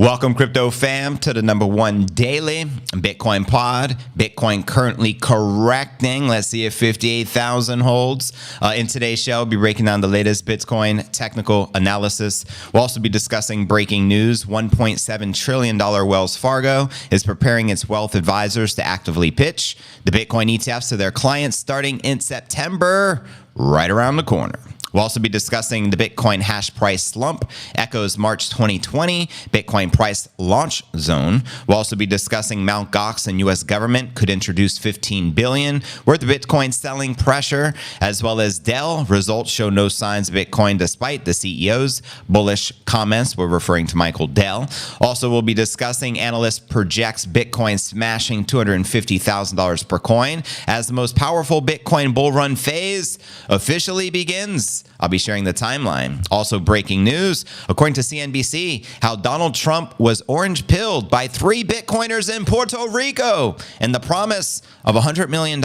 Welcome, crypto fam, to the #1 daily Bitcoin pod. Bitcoin currently correcting. Let's see if 58,000 holds. In today's show, we'll be breaking down the latest Bitcoin technical analysis. We'll also be discussing breaking news. $1.7 trillion Wells Fargo is preparing its wealth advisors to actively pitch the Bitcoin ETFs to their clients starting in September, right around the corner. We'll also be discussing the Bitcoin hash price slump, echoes March 2020, Bitcoin price launch zone. We'll also be discussing Mt. Gox and U.S. government could introduce $15 billion worth of Bitcoin selling pressure, as well as Dell. Results show no signs of Bitcoin despite the CEO's bullish comments. We're referring to Michael Dell. Also, we'll be discussing analyst projects Bitcoin smashing $250,000 per coin as the most powerful Bitcoin bull run phase officially begins. I'll be sharing the timeline. Also breaking news, according to CNBC, how Donald Trump was orange pilled by 3 Bitcoiners in Puerto Rico and the promise of $100 million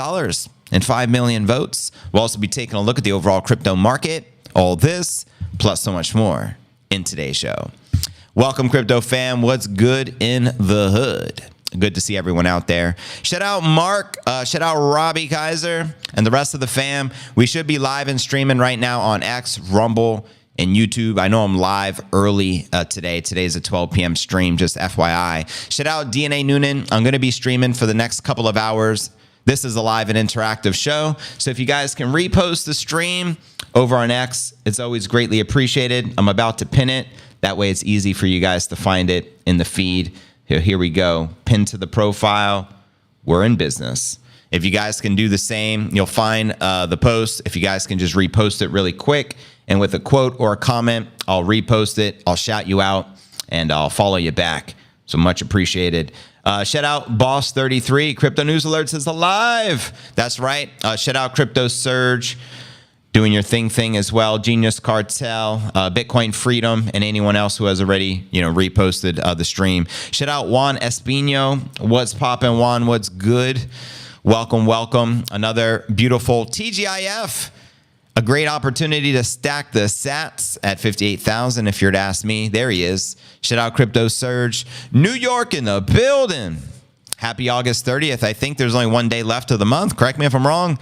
and 5 million votes. We'll also be taking a look at the overall crypto market. All this, plus so much more in today's show. Welcome, crypto fam. What's good in the hood? Good to see everyone out there. Shout out Mark, shout out Robbie Kaiser, and the rest of the fam. We should be live and streaming right now on X, Rumble, and YouTube. I know I'm live early today. Today's a 12 p.m. stream, just FYI. Shout out DNA Noonan. I'm going to be streaming for the next couple of hours. This is a live and interactive show. So if you guys can repost the stream over on X, it's always greatly appreciated. I'm about to pin it. That way it's easy for you guys to find it in the feed. Here we go. Pinned to the profile. We're in business. If you guys can do the same, you'll find the post. If you guys can just repost it really quick and with a quote or a comment, I'll repost it. I'll shout you out and I'll follow you back. So much appreciated. Shout out Boss33. Crypto News Alerts is alive. That's right. Shout out Crypto Surge. Doing your thing as well. Genius Cartel, Bitcoin Freedom, and anyone else who has already, reposted the stream. Shout out Juan Espino. What's poppin', Juan? What's good? Welcome, welcome. Another beautiful TGIF. A great opportunity to stack the sats at 58,000 if you're to ask me. There he is. Shout out Crypto Surge. New York in the building. Happy August 30th. I think there's only 1 day left of the month. Correct me if I'm wrong.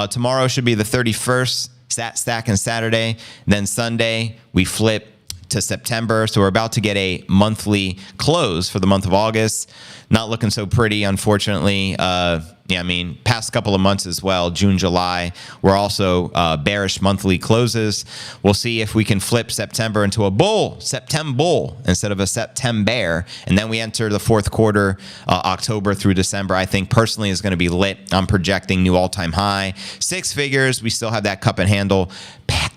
Tomorrow should be the 31st. Stack and Saturday. Then Sunday, we flip to September. So we're about to get a monthly close for the month of August. Not looking so pretty, unfortunately. Past couple of months as well, June, July, we're also bearish monthly closes. We'll see if we can flip September into a bull, September instead of a September. And then we enter the fourth quarter, October through December. I think personally is going to be lit. I'm projecting new all-time high. 6 figures. We still have that cup and handle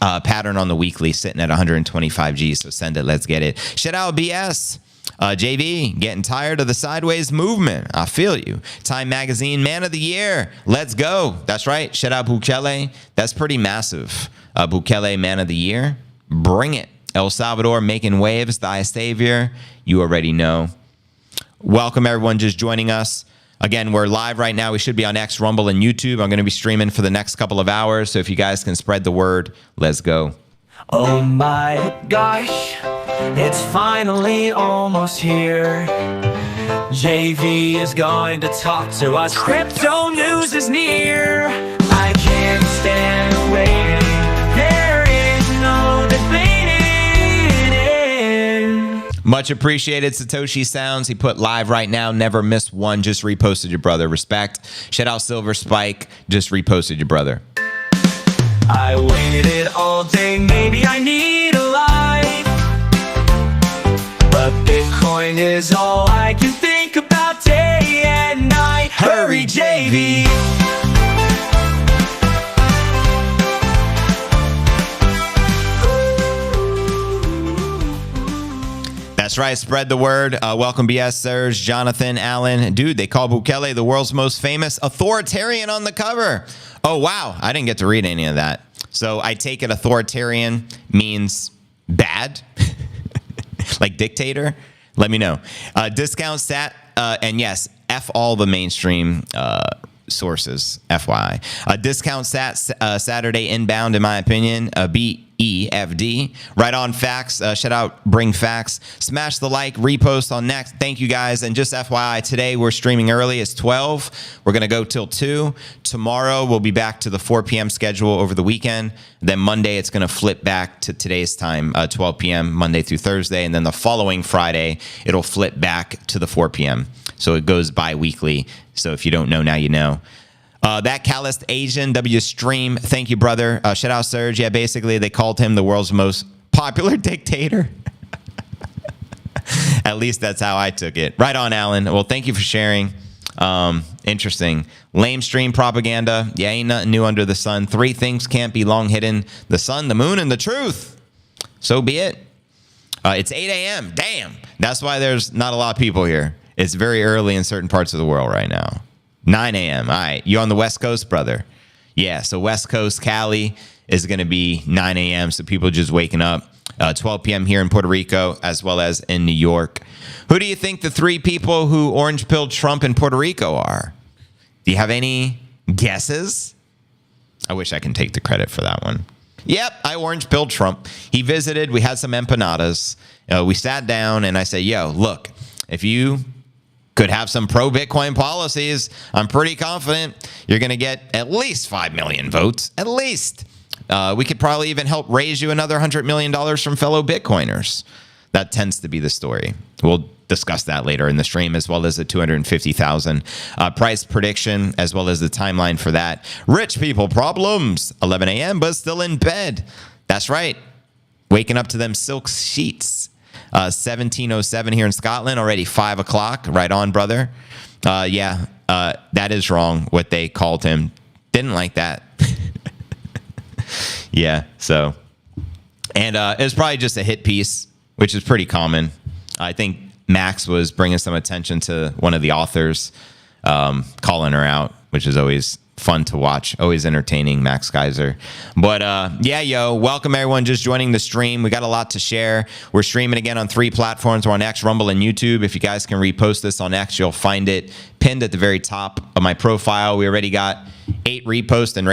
pattern on the weekly sitting at 125G. So send it. Let's get it. Shout out BS. JV, getting tired of the sideways movement. I feel you. Time Magazine, Man of the Year. Let's go. That's right. Shout out Bukele. That's pretty massive. Bukele, Man of the Year. Bring it. El Salvador, making waves. Thy savior. You already know. Welcome, everyone just joining us. Again, we're live right now. We should be on X, Rumble, and YouTube. I'm going to be streaming for the next couple of hours. So if you guys can spread the word, let's go. Oh my gosh, it's finally almost here. JV is going to talk to us. Crypto news is near. I can't stand waiting. There is no debating. Much appreciated, Satoshi Sounds. He put live right now. Never missed one. Just reposted your brother. Respect. Shout out Silver Spike. Just reposted your brother. I waited all day, maybe I need a life, but Bitcoin is all I can think about day and night. Hurry, JV. That's right. Spread the word. Welcome, BS, Serge, Jonathan, Allen. Dude, they call Bukele the world's most famous authoritarian on the cover. Oh, wow. I didn't get to read any of that. So I take it authoritarian means bad, like dictator. Let me know. Discount sat, and yes, F all the mainstream sources, FYI. Discount sat Saturday inbound, in my opinion, beat EFD. Right on facts. Shout out Bring Facts. Smash the like, repost on next. Thank you guys. And just FYI, today we're streaming early. It's 12. We're going to go till 2. Tomorrow we'll be back to the 4 p.m. schedule over the weekend. Then Monday it's going to flip back to today's time, 12 p.m. Monday through Thursday. And then the following Friday, it'll flip back to the 4 p.m. So it goes bi-weekly. So if you don't know, now you know. That calloused Asian W stream. Thank you, brother. Shout out Serge. Yeah, basically they called him the world's most popular dictator. At least that's how I took it. Right on, Alan. Well, thank you for sharing. Interesting. Lame stream propaganda. Yeah, ain't nothing new under the sun. 3 things can't be long hidden: the sun, the moon, and the truth. So be it. It's 8 a.m. Damn. That's why there's not a lot of people here. It's very early in certain parts of the world right now. 9 a.m. All right. You on the West Coast, brother? Yeah. So West Coast, Cali is going to be 9 a.m. So people just waking up. 12 p.m. here in Puerto Rico, as well as in New York. Who do you think the 3 people who orange-pilled Trump in Puerto Rico are? Do you have any guesses? I wish I can take the credit for that one. Yep, I orange-pilled Trump. He visited. We had some empanadas. We sat down, and I said, yo, look, if you could have some pro-Bitcoin policies, I'm pretty confident you're going to get at least 5 million votes. At least. We could probably even help raise you another $100 million from fellow Bitcoiners. That tends to be the story. We'll discuss that later in the stream, as well as the 250,000 price prediction, as well as the timeline for that. Rich people problems, 11 a.m., but still in bed. That's right. Waking up to them silk sheets. 1707 here in Scotland, already 5 o'clock. Right on, brother. That is wrong, what they called him. Didn't like that. Yeah, so. And it was probably just a hit piece, which is pretty common. I think Max was bringing some attention to one of the authors, calling her out, which is always fun to watch, always entertaining, Max Kaiser. But welcome everyone just joining the stream. We got a lot to share. We're streaming again on 3 platforms. We're on X, Rumble, and YouTube. If you guys can repost this on X, you'll find it pinned at the very top of my profile. We already got 8 reposts and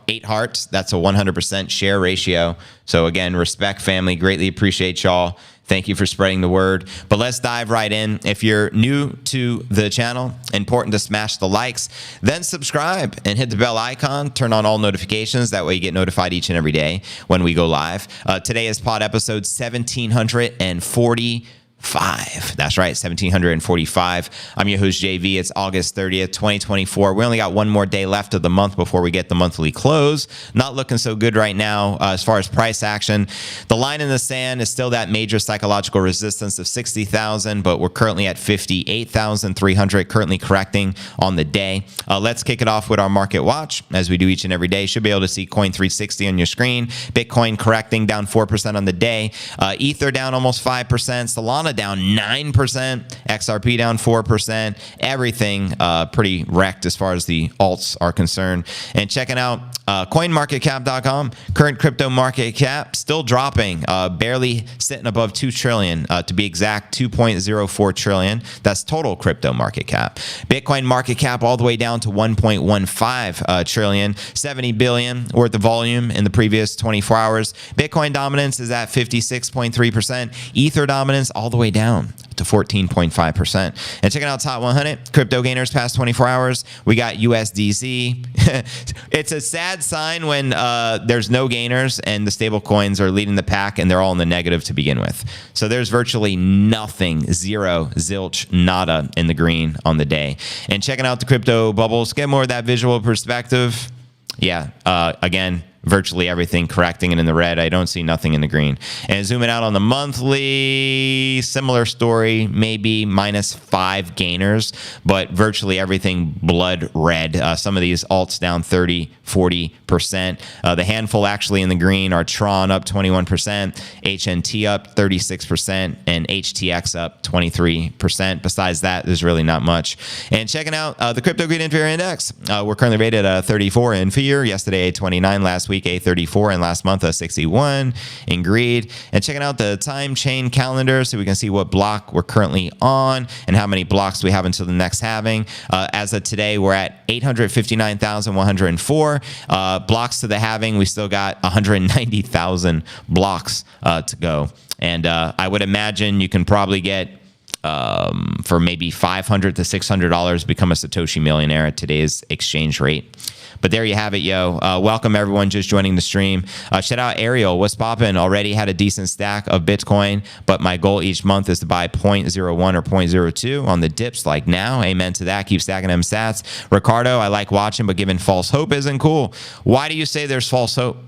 8 hearts. That's a 100% share ratio. So again, respect, family. Greatly appreciate y'all. Thank you for spreading the word. But let's dive right in. If you're new to the channel, important to smash the likes, then subscribe and hit the bell icon. Turn on all notifications. That way you get notified each and every day when we go live. Today is pod episode 1745. That's right, 1745. I'm your host, JV. It's August 30th, 2024. We only got one more day left of the month before we get the monthly close. Not looking so good right now as far as price action. The line in the sand is still that major psychological resistance of 60,000, but we're currently at 58,300, currently correcting on the day. Let's kick it off with our market watch, as we do each and every day. Should be able to see Coin 360 on your screen. Bitcoin correcting down 4% on the day. Ether down almost 5%. Solana down 9%, XRP down 4%, everything pretty wrecked as far as the alts are concerned. And checking out coinmarketcap.com, current crypto market cap still dropping, barely sitting above 2 trillion, to be exact, 2.04 trillion. That's total crypto market cap. Bitcoin market cap all the way down to 1.15 trillion, 70 billion worth of volume in the previous 24 hours. Bitcoin dominance is at 56.3%. Ether dominance all the way down to 14.5%. And checking out top 100 crypto gainers past 24 hours, we got USDC. It's a sad sign when there's no gainers and the stable coins are leading the pack and they're all in the negative to begin with. So there's virtually nothing, zero, zilch, nada in the green on the day. And checking out the crypto bubbles, get more of that visual perspective. Yeah, again, virtually everything correcting and in the red. I don't see nothing in the green. And zooming out on the monthly, similar story, maybe -5 gainers, but virtually everything blood red. Some of these alts down 30, 40%. The handful actually in the green are Tron up 21%, HNT up 36%, and HTX up 23%. Besides that, there's really not much. And checking out the Crypto Greed and Fear Index, we're currently rated at 34 in fear. Yesterday, 29 last week. week A34 and last month A61 in greed. And checking out the time chain calendar so we can see what block we're currently on and how many blocks we have until the next halving. As of today, we're at 859,104 blocks to the halving. We still got 190,000 blocks to go. And I would imagine you can probably get for maybe $500 to $600 become a Satoshi millionaire at today's exchange rate. But there you have it, yo. Welcome everyone just joining the stream. Shout out Ariel. What's poppin'? Already had a decent stack of Bitcoin, but my goal each month is to buy 0.01 or 0.02 on the dips like now. Amen to that. Keep stacking them sats. Ricardo, I like watching, but giving false hope isn't cool. Why do you say there's false hope?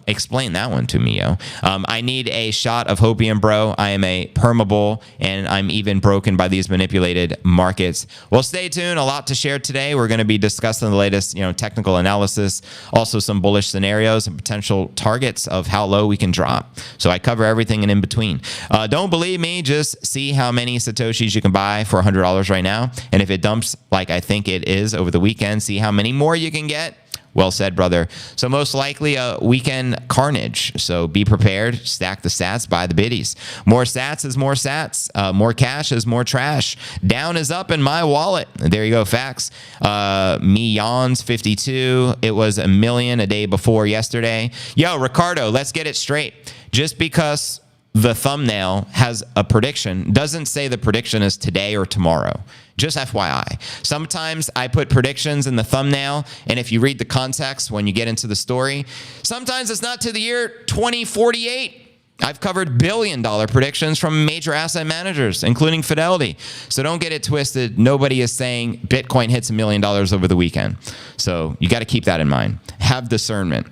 Explain that one to me, yo. I need a shot of hopium, bro. I am a permabull, and I'm even broken by these manipulated markets. Well, stay tuned. A lot to share today. We're going to be discussing the latest, technical analysis, also some bullish scenarios and potential targets of how low we can drop. So I cover everything and in between. Don't believe me. Just see how many Satoshis you can buy for $100 right now. And if it dumps like I think it is over the weekend, see how many more you can get. Well said, brother. So most likely a weekend carnage. So be prepared. Stack the sats, buy the biddies. More sats is more sats. More cash is more trash. Down is up in my wallet. There you go, facts. Me yawns 52. It was 1 million a day before yesterday. Yo, Ricardo, let's get it straight. Just because the thumbnail has a prediction doesn't say the prediction is today or tomorrow. Just FYI. Sometimes I put predictions in the thumbnail, and if you read the context when you get into the story, sometimes it's not to the year 2048. I've covered billion-dollar predictions from major asset managers, including Fidelity. So don't get it twisted. Nobody is saying Bitcoin hits $1 million over the weekend. So you got to keep that in mind. Have discernment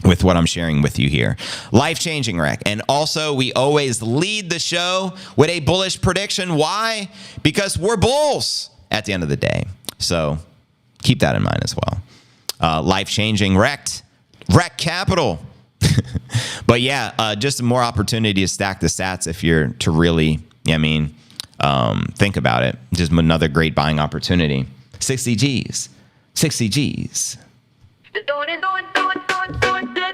with what I'm sharing with you here. Life-changing, Rec. And also, we always lead the show with a bullish prediction. Why? Because we're bulls at the end of the day. So keep that in mind as well. Life-changing, Rec Capital. But yeah, just more opportunity to stack the sats if you're to really, think about it. Just another great buying opportunity. 60 G's. 60 G's.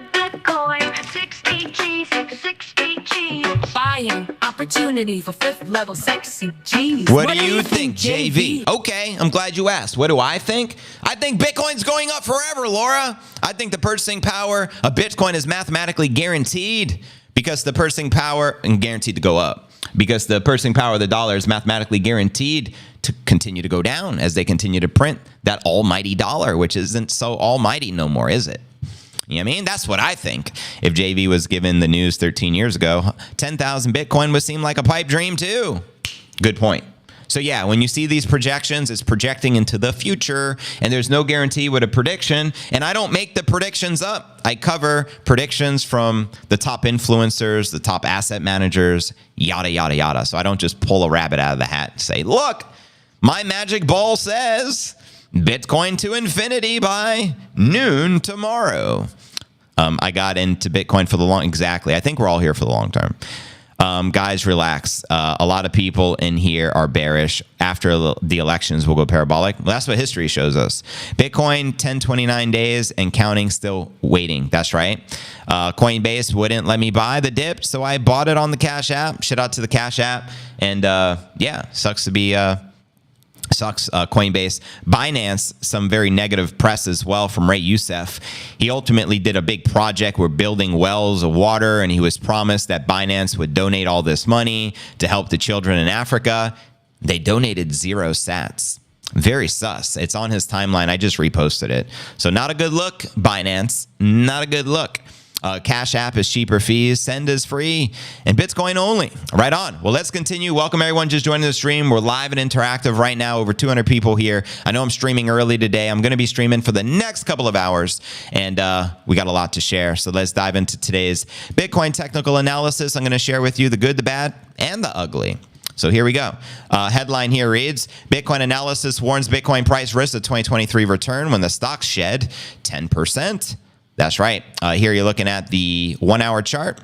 Bitcoin, 60 G's, 60 G's. Buying opportunity for fifth level 60 G's. What do you think, JV? Okay, I'm glad you asked. What do I think? I think Bitcoin's going up forever, Laura. I think the purchasing power of Bitcoin is mathematically guaranteed because the purchasing power and guaranteed to go up because the purchasing power of the dollar is mathematically guaranteed to continue to go down as they continue to print that almighty dollar, which isn't so almighty no more, is it? You know what I mean? That's what I think. If JV was given the news 13 years ago, 10,000 Bitcoin would seem like a pipe dream too. Good point. So yeah, when you see these projections, it's projecting into the future, and there's no guarantee with a prediction. And I don't make the predictions up. I cover predictions from the top influencers, the top asset managers, yada, yada, yada. So I don't just pull a rabbit out of the hat and say, look, my magic ball says Bitcoin to infinity by noon tomorrow. I got into Bitcoin for the long, exactly. I think we're all here for the long term. Guys, relax. A lot of people in here are bearish. After the elections, we'll go parabolic. Well, that's what history shows us. Bitcoin, 1029 days and counting, still waiting. That's right. Coinbase wouldn't let me buy the dip, so I bought it on the Cash App. Shout out to the Cash App. And yeah, sucks to be... Coinbase. Binance, some very negative press as well from Ray Youssef. He ultimately did a big project. We're building wells of water, and he was promised that Binance would donate all this money to help the children in Africa. They donated 0 sats. Very sus. It's on his timeline. I just reposted it. So not a good look, Binance. Not a good look. Cash App is cheaper fees. Send is free. And Bitcoin only. Right on. Well, let's continue. Welcome, everyone just joining the stream. We're live and interactive right now. Over 200 people here. I know I'm streaming early today. I'm going to be streaming for the next couple of hours. And we got a lot to share. So let's dive into today's Bitcoin technical analysis. I'm going to share with you the good, the bad, and the ugly. So here we go. Headline here reads, Bitcoin analysis warns Bitcoin price risk of 2023 return when the stocks shed 10%. That's right. Here you're looking at the 1 hour chart.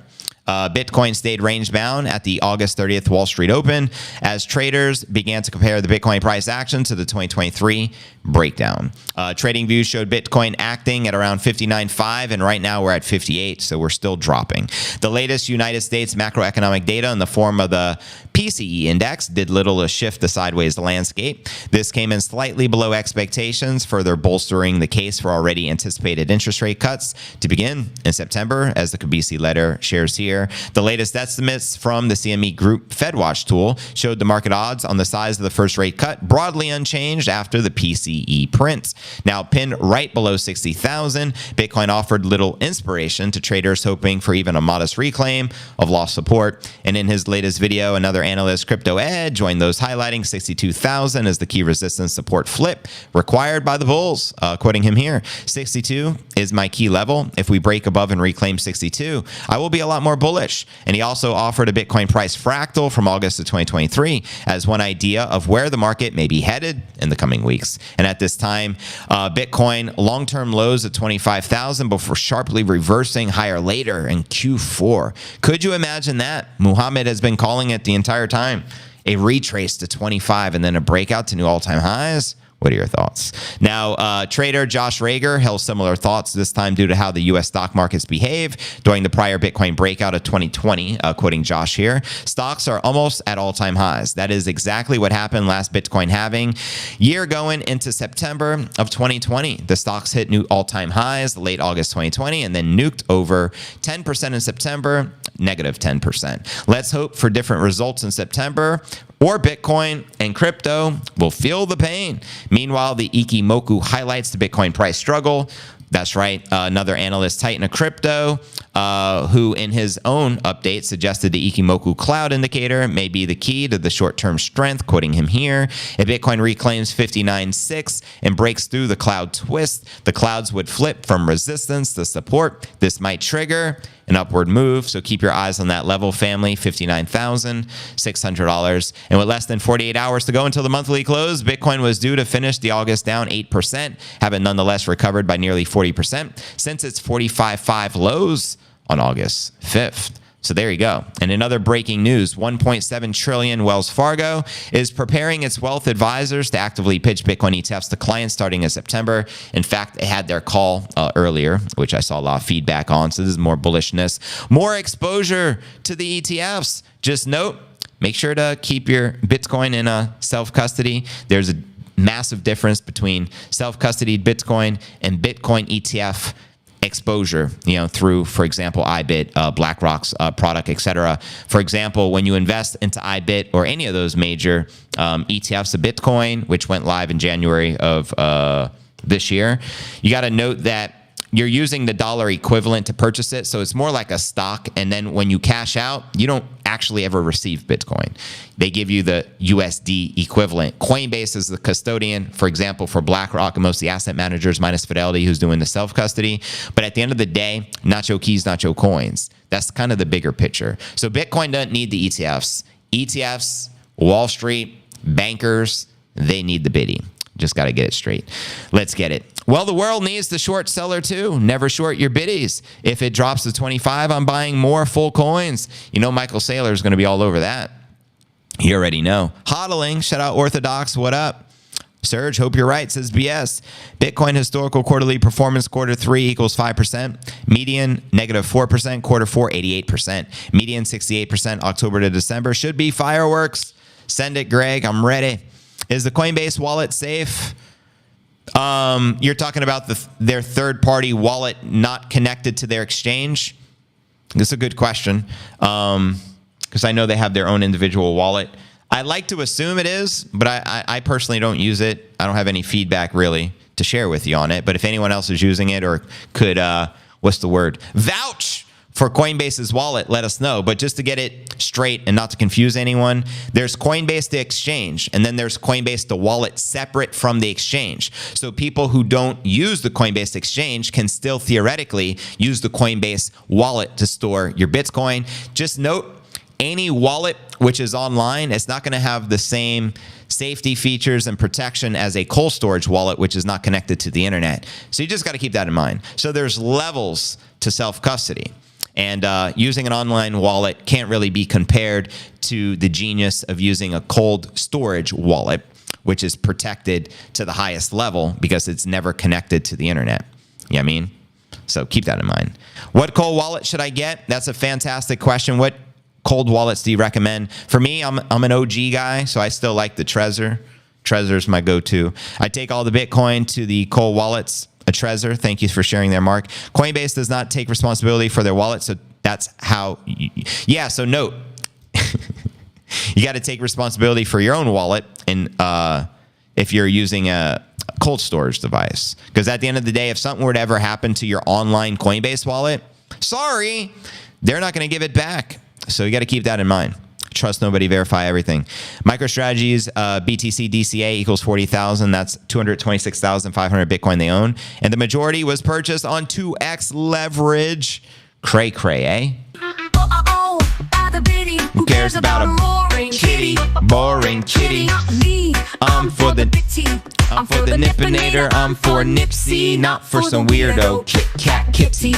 Bitcoin stayed range bound at the August 30th Wall Street Open as traders began to compare the Bitcoin price action to the 2023 breakdown. Trading views showed Bitcoin acting at around 59.5, and right now we're at 58, so we're still dropping. The latest United States macroeconomic data in the form of the PCE index did little to shift the sideways landscape. This came in slightly below expectations, further bolstering the case for already anticipated interest rate cuts to begin in September, as the Kabisi letter shares here. The latest estimates from the CME Group FedWatch tool showed the market odds on the size of the first rate cut broadly unchanged after the PCE print. Now, pinned right below 60,000, Bitcoin offered little inspiration to traders hoping for even a modest reclaim of lost support. And in his latest video, another analyst, Crypto Ed, joined those highlighting 62,000 as the key resistance support flip required by the bulls. Quoting him here, 62 is my key level. If we break above and reclaim 62, I will be a lot more bullish. And he also offered a Bitcoin price fractal from August of 2023 as one idea of where the market may be headed in the coming weeks. And at this time, Bitcoin long-term lows at 25,000 before sharply reversing higher later in Q4. Could you imagine that? Muhammad has been calling it the entire time. A retrace to 25 and then a breakout to new all-time highs. What are your thoughts? Now, trader Josh Rager held similar thoughts, this time due to how the U.S. stock markets behave during the prior Bitcoin breakout of 2020, quoting Josh here. Stocks are almost at all-time highs. That is exactly what happened last Bitcoin halving year going into September of 2020. The stocks hit new all-time highs late August 2020 and then nuked over 10% in September, negative 10%. Let's hope for different results in September, or Bitcoin and crypto will feel the pain. Meanwhile, the Ikimoku highlights the Bitcoin price struggle. That's right, another analyst titan of crypto, who in his own update suggested the Ikimoku cloud indicator may be the key to the short-term strength, quoting him here. If Bitcoin reclaims 59.6 and breaks through the cloud twist, the clouds would flip from resistance to support. This might trigger an upward move, so keep your eyes on that level, family, $59,600. And with less than 48 hours to go until the monthly close, Bitcoin was due to finish the August down 8%, having nonetheless recovered by nearly 40% since its 45.5 lows on August 5th. So there you go. And in other breaking news, 1.7 trillion Wells Fargo is preparing its wealth advisors to actively pitch Bitcoin ETFs to clients starting in September. In fact, they had their call earlier, which I saw a lot of feedback on. So this is more bullishness, more exposure to the ETFs. Just note, make sure to keep your Bitcoin in a self-custody. There's a massive difference between self-custodied Bitcoin and Bitcoin ETF exposure, through, for example, IBIT, BlackRock's product, etc. For example, when you invest into IBIT or any of those major ETFs of Bitcoin, which went live in January of this year, you got to note that you're using the dollar equivalent to purchase it. So it's more like a stock. And then when you cash out, you don't actually ever receive Bitcoin. They give you the USD equivalent. Coinbase is the custodian, for example, for BlackRock and most of the asset managers, minus Fidelity, who's doing the self-custody. But at the end of the day, nacho keys, nacho coins. That's kind of the bigger picture. So Bitcoin doesn't need the ETFs. ETFs, Wall Street, bankers, they need the biddy. Just got to get it straight. Let's get it. Well, the world needs the short seller too. Never short your biddies. If it drops to 25, I'm buying more full coins. Michael Saylor is going to be all over that. You already know. Hodling, shout out Orthodox. What up? Serge, hope you're right, says BS. Bitcoin historical quarterly performance, quarter 3 equals 5%. Median, negative 4%. Quarter 4, 88%. Median, 68%. October to December. Should be fireworks. Send it, Greg. I'm ready. Is the Coinbase wallet safe? You're talking about their third-party wallet not connected to their exchange? This is a good question, because I know they have their own individual wallet. I like to assume it is, but I personally don't use it. I don't have any feedback really to share with you on it. But if anyone else is using it or could, vouch for Coinbase's wallet, let us know. But just to get it straight and not to confuse anyone, there's Coinbase the exchange, and then there's Coinbase the wallet separate from the exchange. So people who don't use the Coinbase exchange can still theoretically use the Coinbase wallet to store your Bitcoin. Just note, any wallet which is online, it's not going to have the same safety features and protection as a cold storage wallet, which is not connected to the internet. So you just got to keep that in mind. So there's levels to self-custody. And using an online wallet can't really be compared to the genius of using a cold storage wallet, which is protected to the highest level because it's never connected to the internet. You know what I mean? So keep that in mind. What cold wallet should I get? That's a fantastic question. What cold wallets do you recommend? For me, I'm an OG guy, so I still like the Trezor. Trezor's my go-to. I take all the Bitcoin to the cold wallets. A Trezor, thank you for sharing there, Mark. Coinbase does not take responsibility for their wallet, so that's how. Yeah, so note, you got to take responsibility for your own wallet, and if you're using a cold storage device, because at the end of the day, if something were to ever happen to your online Coinbase wallet, sorry, they're not going to give it back. So you got to keep that in mind. Trust nobody, verify everything. MicroStrategy's BTC DCA equals 40,000. That's 226,500 Bitcoin they own. And the majority was purchased on 2x leverage. Cray, eh? Who cares about a boring kitty? I'm for the Nippinator. I'm for Nipsey, not for some weirdo Kit Kat kitty.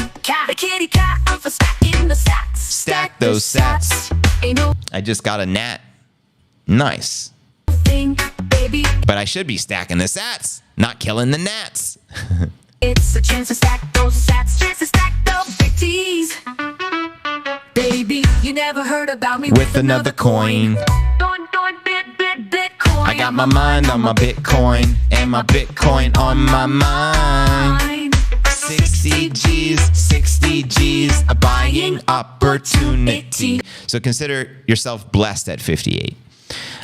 Kitty cat, I'm for stacking the sats. Stack those sats. Ain't no I just got a gnat. Nice. thing, baby. But I should be stacking the sats, not killing the gnats. It's a chance to stack those sats, chance to stack those big T's. Baby, you never heard about me With another coin. Bitcoin. I got my mind on my Bitcoin and my Bitcoin on my mind. 60 G's, a buying opportunity. So consider yourself blessed at 58.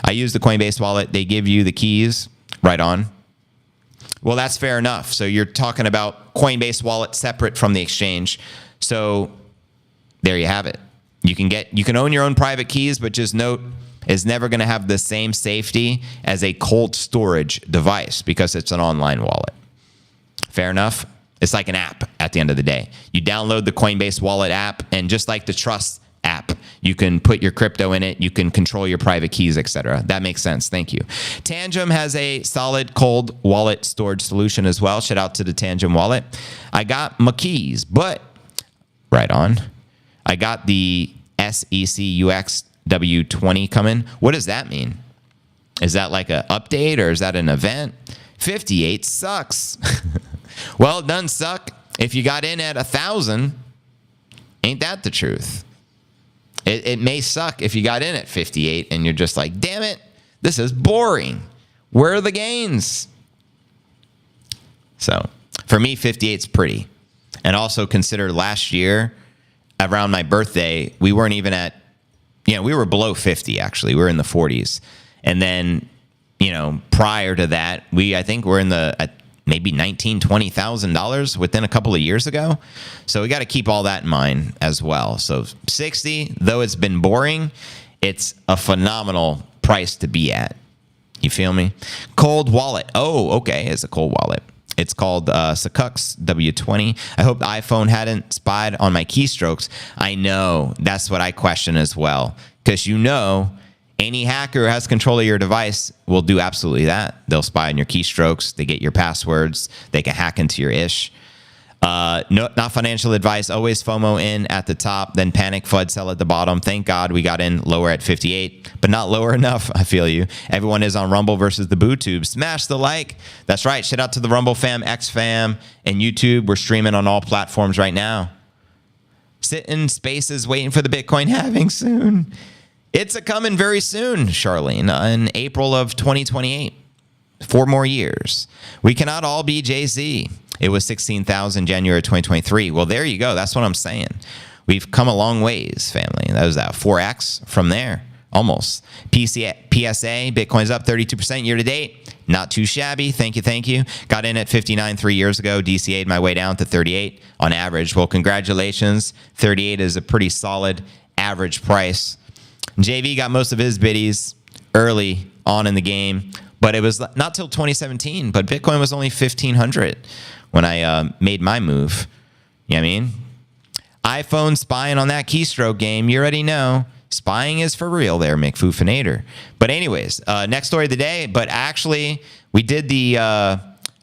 I use the Coinbase wallet. They give you the keys right on. Well, that's fair enough. So you're talking about Coinbase wallet separate from the exchange. So there you have it. You can own your own private keys, but just note, is never going to have the same safety as a cold storage device because it's an online wallet. Fair enough? It's like an app at the end of the day. You download the Coinbase wallet app, and just like the Trust app, you can put your crypto in it, you can control your private keys, etc. That makes sense. Thank you. Tangem has a solid cold wallet storage solution as well. Shout out to the Tangem wallet. I got my keys, but right on. I got the SEC W20 coming. What does that mean? Is that like an update or is that an event? 58 sucks. Well, it doesn't suck if you got in at 1,000. Ain't that the truth? It may suck if you got in at 58 and you're just like, damn it, this is boring. Where are the gains? So for me, 58's pretty. And also consider last year around my birthday, we weren't even at, we were below 50 actually. We were in the 40s. And then, prior to that, I think we're in the maybe $19,000, $20,000 within a couple of years ago. So we got to keep all that in mind as well. So 60, though it's been boring, it's a phenomenal price to be at. You feel me? Cold wallet. Oh, okay. It's a cold wallet. It's called Sakux W20. I hope the iPhone hadn't spied on my keystrokes. I know. That's what I question as well. Because any hacker who has control of your device will do absolutely that. They'll spy on your keystrokes. They get your passwords. They can hack into your ish. No, not financial advice. Always FOMO in at the top, then panic FUD sell at the bottom. Thank God we got in lower at 58, but not lower enough. I feel you. Everyone is on Rumble versus the BooTube. Smash the like. That's right. Shout out to the Rumble fam, X fam, and YouTube. We're streaming on all platforms right now. Sit in spaces waiting for the Bitcoin halving soon. It's a coming very soon, Charlene, in April of 2028. 4 more years. We cannot all be Jay-Z. It was 16,000 January 2023. Well, there you go. That's what I'm saying. We've come a long ways, family. That was 4X from there, almost. PSA, Bitcoin's up 32% year to date. Not too shabby. Thank you. Got in at 59 3 years ago. DCA'd my way down to 38 on average. Well, congratulations. 38 is a pretty solid average price. JV got most of his biddies early on in the game, but it was not till 2017. But Bitcoin was only 1,500 when I made my move. You know what I mean? iPhone spying on that keystroke game. You already know. Spying is for real there, McFoofinator. But anyways, next story of the day. But actually, we did the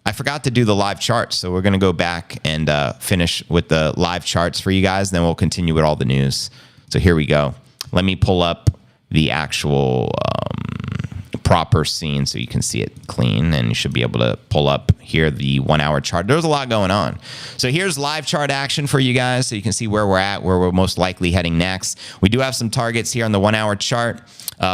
I forgot to do the live charts, so we're going to go back and finish with the live charts for you guys, then we'll continue with all the news. So here we go. Let me pull up the actual proper scene so you can see it clean, and you should be able to pull up here the 1 hour chart. There's a lot going on. So here's live chart action for you guys so you can see where we're at, where we're most likely heading next. We do have some targets here on the 1 hour chart.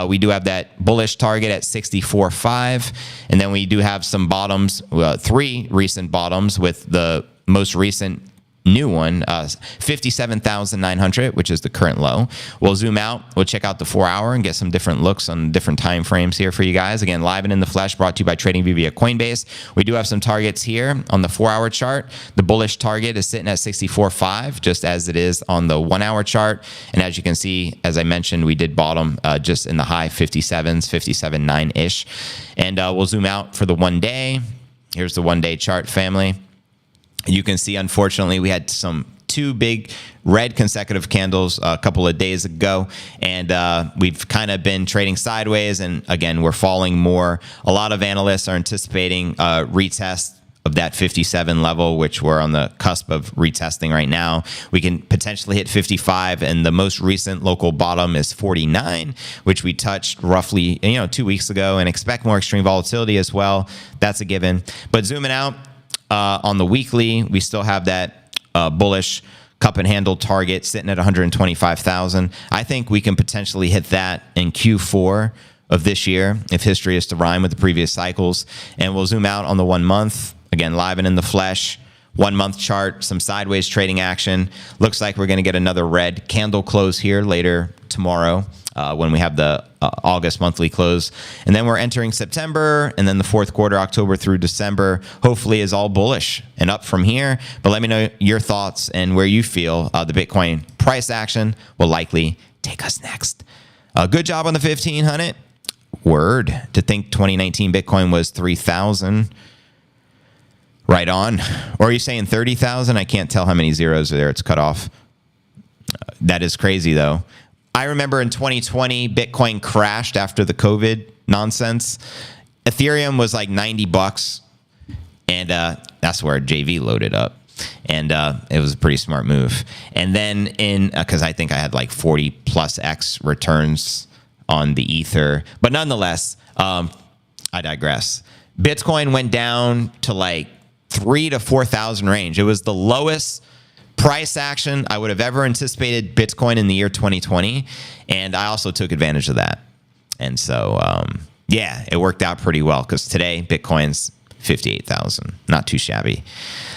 We do have that bullish target at 64.5, and then we do have some bottoms, 3 recent bottoms, with the most recent new one, 57,900, which is the current low. We'll zoom out. We'll check out the 4 hour and get some different looks on different time frames here for you guys. Again, live and in the flesh, brought to you by TradingView via Coinbase. We do have some targets here on the 4 hour chart. The bullish target is sitting at 64.5, just as it is on the 1 hour chart. And as you can see, as I mentioned, we did bottom just in the high 57s, 57.9-ish. And we'll zoom out for the 1 day. Here's the 1 day chart, family. You can see, unfortunately, we had 2 big red consecutive candles a couple of days ago, and we've kind of been trading sideways, and again, we're falling more. A lot of analysts are anticipating retest of that 57 level, which we're on the cusp of retesting right now. We can potentially hit 55, and the most recent local bottom is 49, which we touched roughly 2 weeks ago, and expect more extreme volatility as well. That's a given. But zooming out, on the weekly, we still have that bullish cup and handle target sitting at 125,000. I think we can potentially hit that in Q4 of this year if history is to rhyme with the previous cycles. And we'll zoom out on the 1 month. Again, live and in the flesh. 1 month chart, some sideways trading action. Looks like we're going to get another red candle close here later tomorrow when we have the August monthly close. And then we're entering September, and then the fourth quarter, October through December, hopefully is all bullish and up from here. But let me know your thoughts and where you feel the Bitcoin price action will likely take us next. Good job on the 1500. Word. To think 2019 Bitcoin was 3,000. Right on. Or are you saying 30,000? I can't tell how many zeros are there. It's cut off. That is crazy, though. I remember in 2020, Bitcoin crashed after the COVID nonsense. Ethereum was like $90, and that's where JV loaded up. And it was a pretty smart move. And then because I think I had like 40 plus X returns on the Ether. But nonetheless, I digress. Bitcoin went down to like 3,000 to 4,000 range. It was the lowest price action I would have ever anticipated Bitcoin in the year 2020. And I also took advantage of that. And so, yeah, it worked out pretty well because today Bitcoin's 58,000. Not too shabby.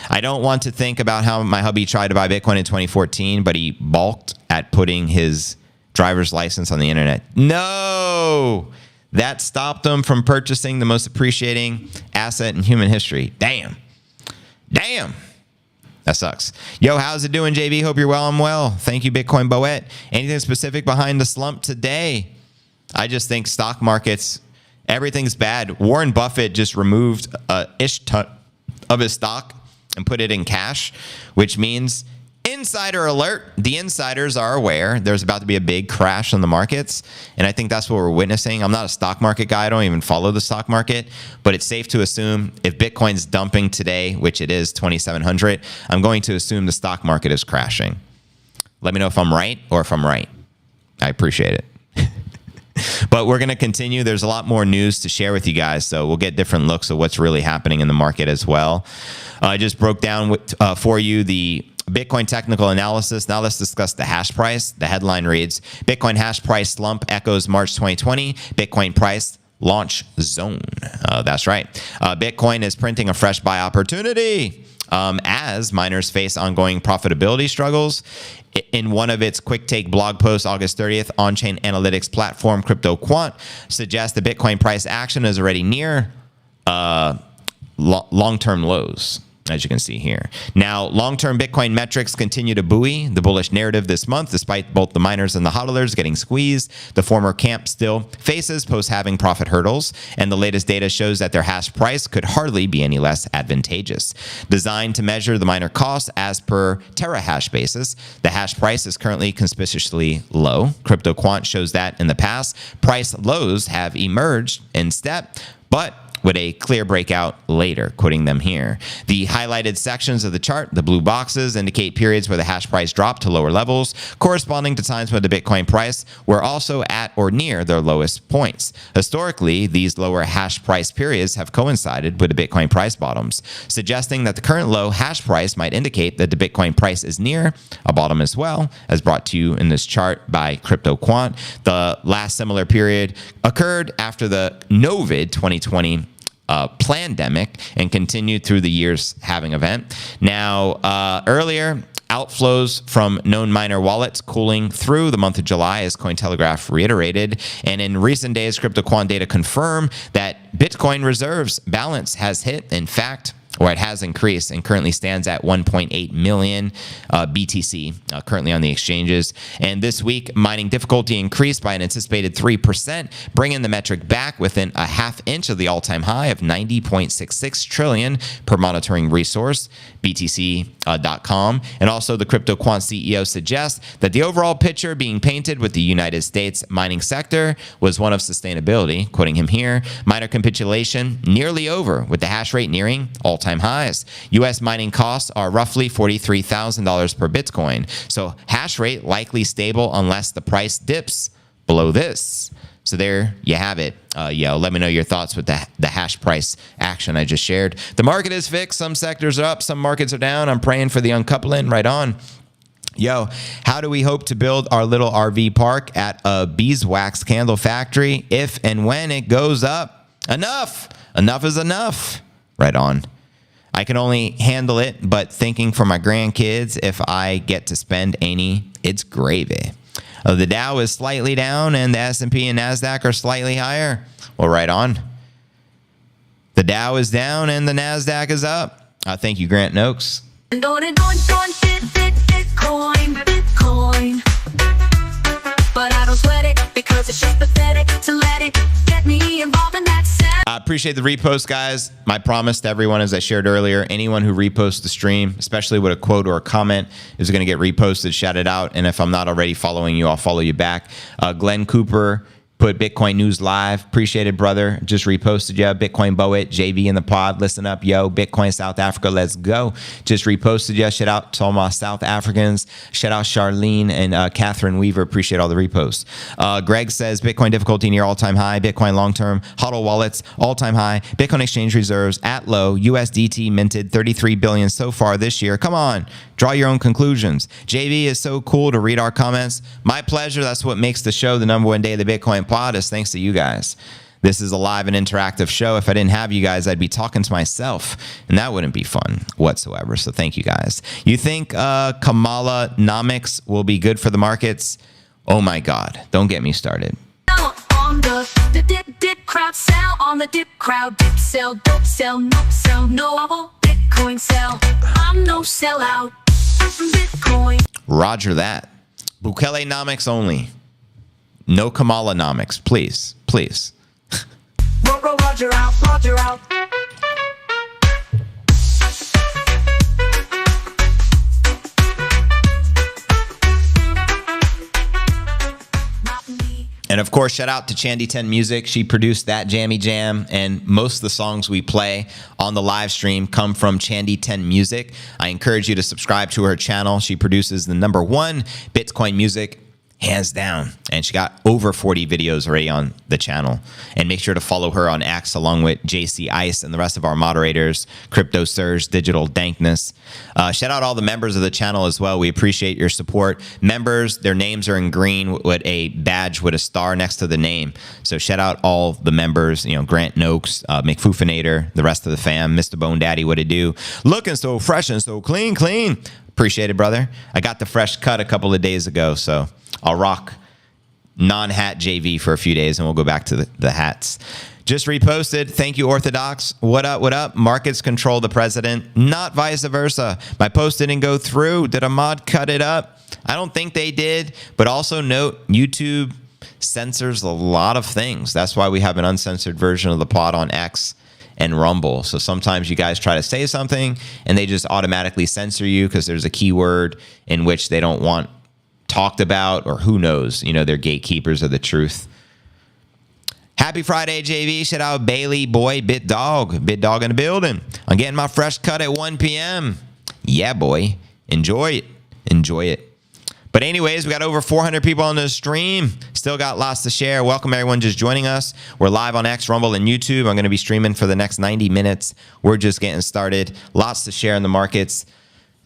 I don't want to think about how my hubby tried to buy Bitcoin in 2014, but he balked at putting his driver's license on the internet. No! That stopped him from purchasing the most appreciating asset in human history. Damn. That sucks. Yo, how's it doing, JV? Hope you're well. I'm well. Thank you, Bitcoin Boet. Anything specific behind the slump today? I just think stock markets, everything's bad. Warren Buffett just removed a ish ton of his stock and put it in cash, which means insider alert. The insiders are aware there's about to be a big crash on the markets. And I think that's what we're witnessing. I'm not a stock market guy. I don't even follow the stock market. But it's safe to assume if Bitcoin's dumping today, which it is 2,700, I'm going to assume the stock market is crashing. Let me know if I'm right or if I'm right. I appreciate it. But we're going to continue. There's a lot more news to share with you guys. So we'll get different looks of what's really happening in the market as well. I just broke down for you the Bitcoin technical analysis. Now let's discuss the hash price. The headline reads, Bitcoin hash price slump echoes March 2020. Bitcoin price launch zone. That's right. Bitcoin is printing a fresh buy opportunity as miners face ongoing profitability struggles. In one of its quick take blog posts, August 30th, on-chain analytics platform CryptoQuant suggests the Bitcoin price action is already near long-term lows, as you can see here. Now, long-term Bitcoin metrics continue to buoy the bullish narrative this month, despite both the miners and the hodlers getting squeezed. The former camp still faces post-halving profit hurdles, and the latest data shows that their hash price could hardly be any less advantageous. Designed to measure the miner cost as per terahash basis, the hash price is currently conspicuously low. CryptoQuant shows that in the past, price lows have emerged in step, but with a clear breakout later, quoting them here. The highlighted sections of the chart, the blue boxes, indicate periods where the hash price dropped to lower levels, corresponding to times when the Bitcoin price were also at or near their lowest points. Historically, these lower hash price periods have coincided with the Bitcoin price bottoms, suggesting that the current low hash price might indicate that the Bitcoin price is near a bottom as well, as brought to you in this chart by CryptoQuant. The last similar period occurred after the Novid 2020 pandemic and continued through the year's halving event. Now, earlier, outflows from known miner wallets cooling through the month of July, as Cointelegraph reiterated. And in recent days, CryptoQuant data confirm that Bitcoin reserves balance has hit, in fact, or it has increased and currently stands at 1.8 million BTC currently on the exchanges. And this week, mining difficulty increased by an anticipated 3%, bringing the metric back within a half inch of the all-time high of 90.66 trillion per monitoring resource, BTC.com. And also the CryptoQuant CEO suggests that the overall picture being painted with the United States mining sector was one of sustainability, quoting him here, miner capitulation nearly over with the hash rate nearing all-time highs. U.S. mining costs are roughly $43,000 per Bitcoin. So hash rate likely stable unless the price dips below this. So there you have it. Let me know your thoughts with the hash price action I just shared. The market is fixed. Some sectors are up. Some markets are down. I'm praying for the uncoupling. Right on. Yo, how do we hope to build our little RV park at a beeswax candle factory if and when it goes up? Enough. Enough is enough. Right on. I can only handle it, but thinking for my grandkids, if I get to spend any, it's gravy. The Dow is slightly down and the S&P and NASDAQ are slightly higher. Well, right on. The Dow is down and the NASDAQ is up. Thank you, Grant Noakes. Bitcoin. But I don't sweat it because it's just pathetic to let it get me involved in that set. I appreciate the repost, guys. My promise to everyone, as I shared earlier, anyone who reposts the stream, especially with a quote or a comment, is going to get reposted, shouted out. And if I'm not already following you, I'll follow you back. Glenn Cooper put Bitcoin News Live. Appreciate it, brother. Just reposted you. Bitcoin Boet, JV in the pod. Listen up, yo. Bitcoin South Africa, let's go. Just reposted you. Shout out to all my South Africans. Shout out Charlene and Catherine Weaver. Appreciate all the reposts. Greg says Bitcoin difficulty near all-time high. Bitcoin long-term HODL wallets all-time high. Bitcoin exchange reserves at low. USDT minted 33 billion so far this year. Come on. Draw your own conclusions. JV is so cool to read our comments. My pleasure. That's what makes the show the #1 daily Bitcoin pod, is thanks to you guys. This is a live and interactive show. If I didn't have you guys, I'd be talking to myself, and that wouldn't be fun whatsoever. So thank you guys. You think Kamala-nomics will be good for the markets? Oh my God. Don't get me started. On the dip crowd sell, on the dip crowd, dip sell, dope sell, no sell, no I won't Bitcoin sell. I'm no sellout. Bitcoin. Roger that. Bukele-nomics only. No Kamala-nomics, please, please. Roger out, Roger out. And of course, shout out to Chandy 10 Music. She produced that Jammy Jam, and most of the songs we play on the live stream come from Chandy 10 Music. I encourage you to subscribe to her channel. She produces the #1 Bitcoin music, hands down. And she got over 40 videos already on the channel. And make sure to follow her on X along with JC Ice and the rest of our moderators, Crypto Surge, Digital Dankness. Shout out all the members of the channel as well. We appreciate your support. Members, their names are in green with a badge with a star next to the name. So shout out all the members, Grant Noakes, McFoofinator, the rest of the fam, Mr. Bone Daddy, what it do? Looking so fresh and so clean. Appreciate it, brother. I got the fresh cut a couple of days ago, so I'll rock non-hat JV for a few days, and we'll go back to the hats. Just reposted. Thank you, Orthodox. What up, what up? Markets control the president, not vice versa. My post didn't go through. Did a mod cut it up? I don't think they did, but also note YouTube censors a lot of things. That's why we have an uncensored version of the pod on X and Rumble. So sometimes you guys try to say something and they just automatically censor you because there's a keyword in which they don't want talked about, or who knows, they're gatekeepers of the truth. Happy Friday, JV. Shout out Bailey Boy, Bit Dog in the building. I'm getting my fresh cut at 1 p.m. Yeah, boy. Enjoy it. But anyways, we got over 400 people on the stream. Still got lots to share. Welcome everyone just joining us. We're live on X, Rumble, and YouTube. I'm going to be streaming for the next 90 minutes. We're just getting started. Lots to share in the markets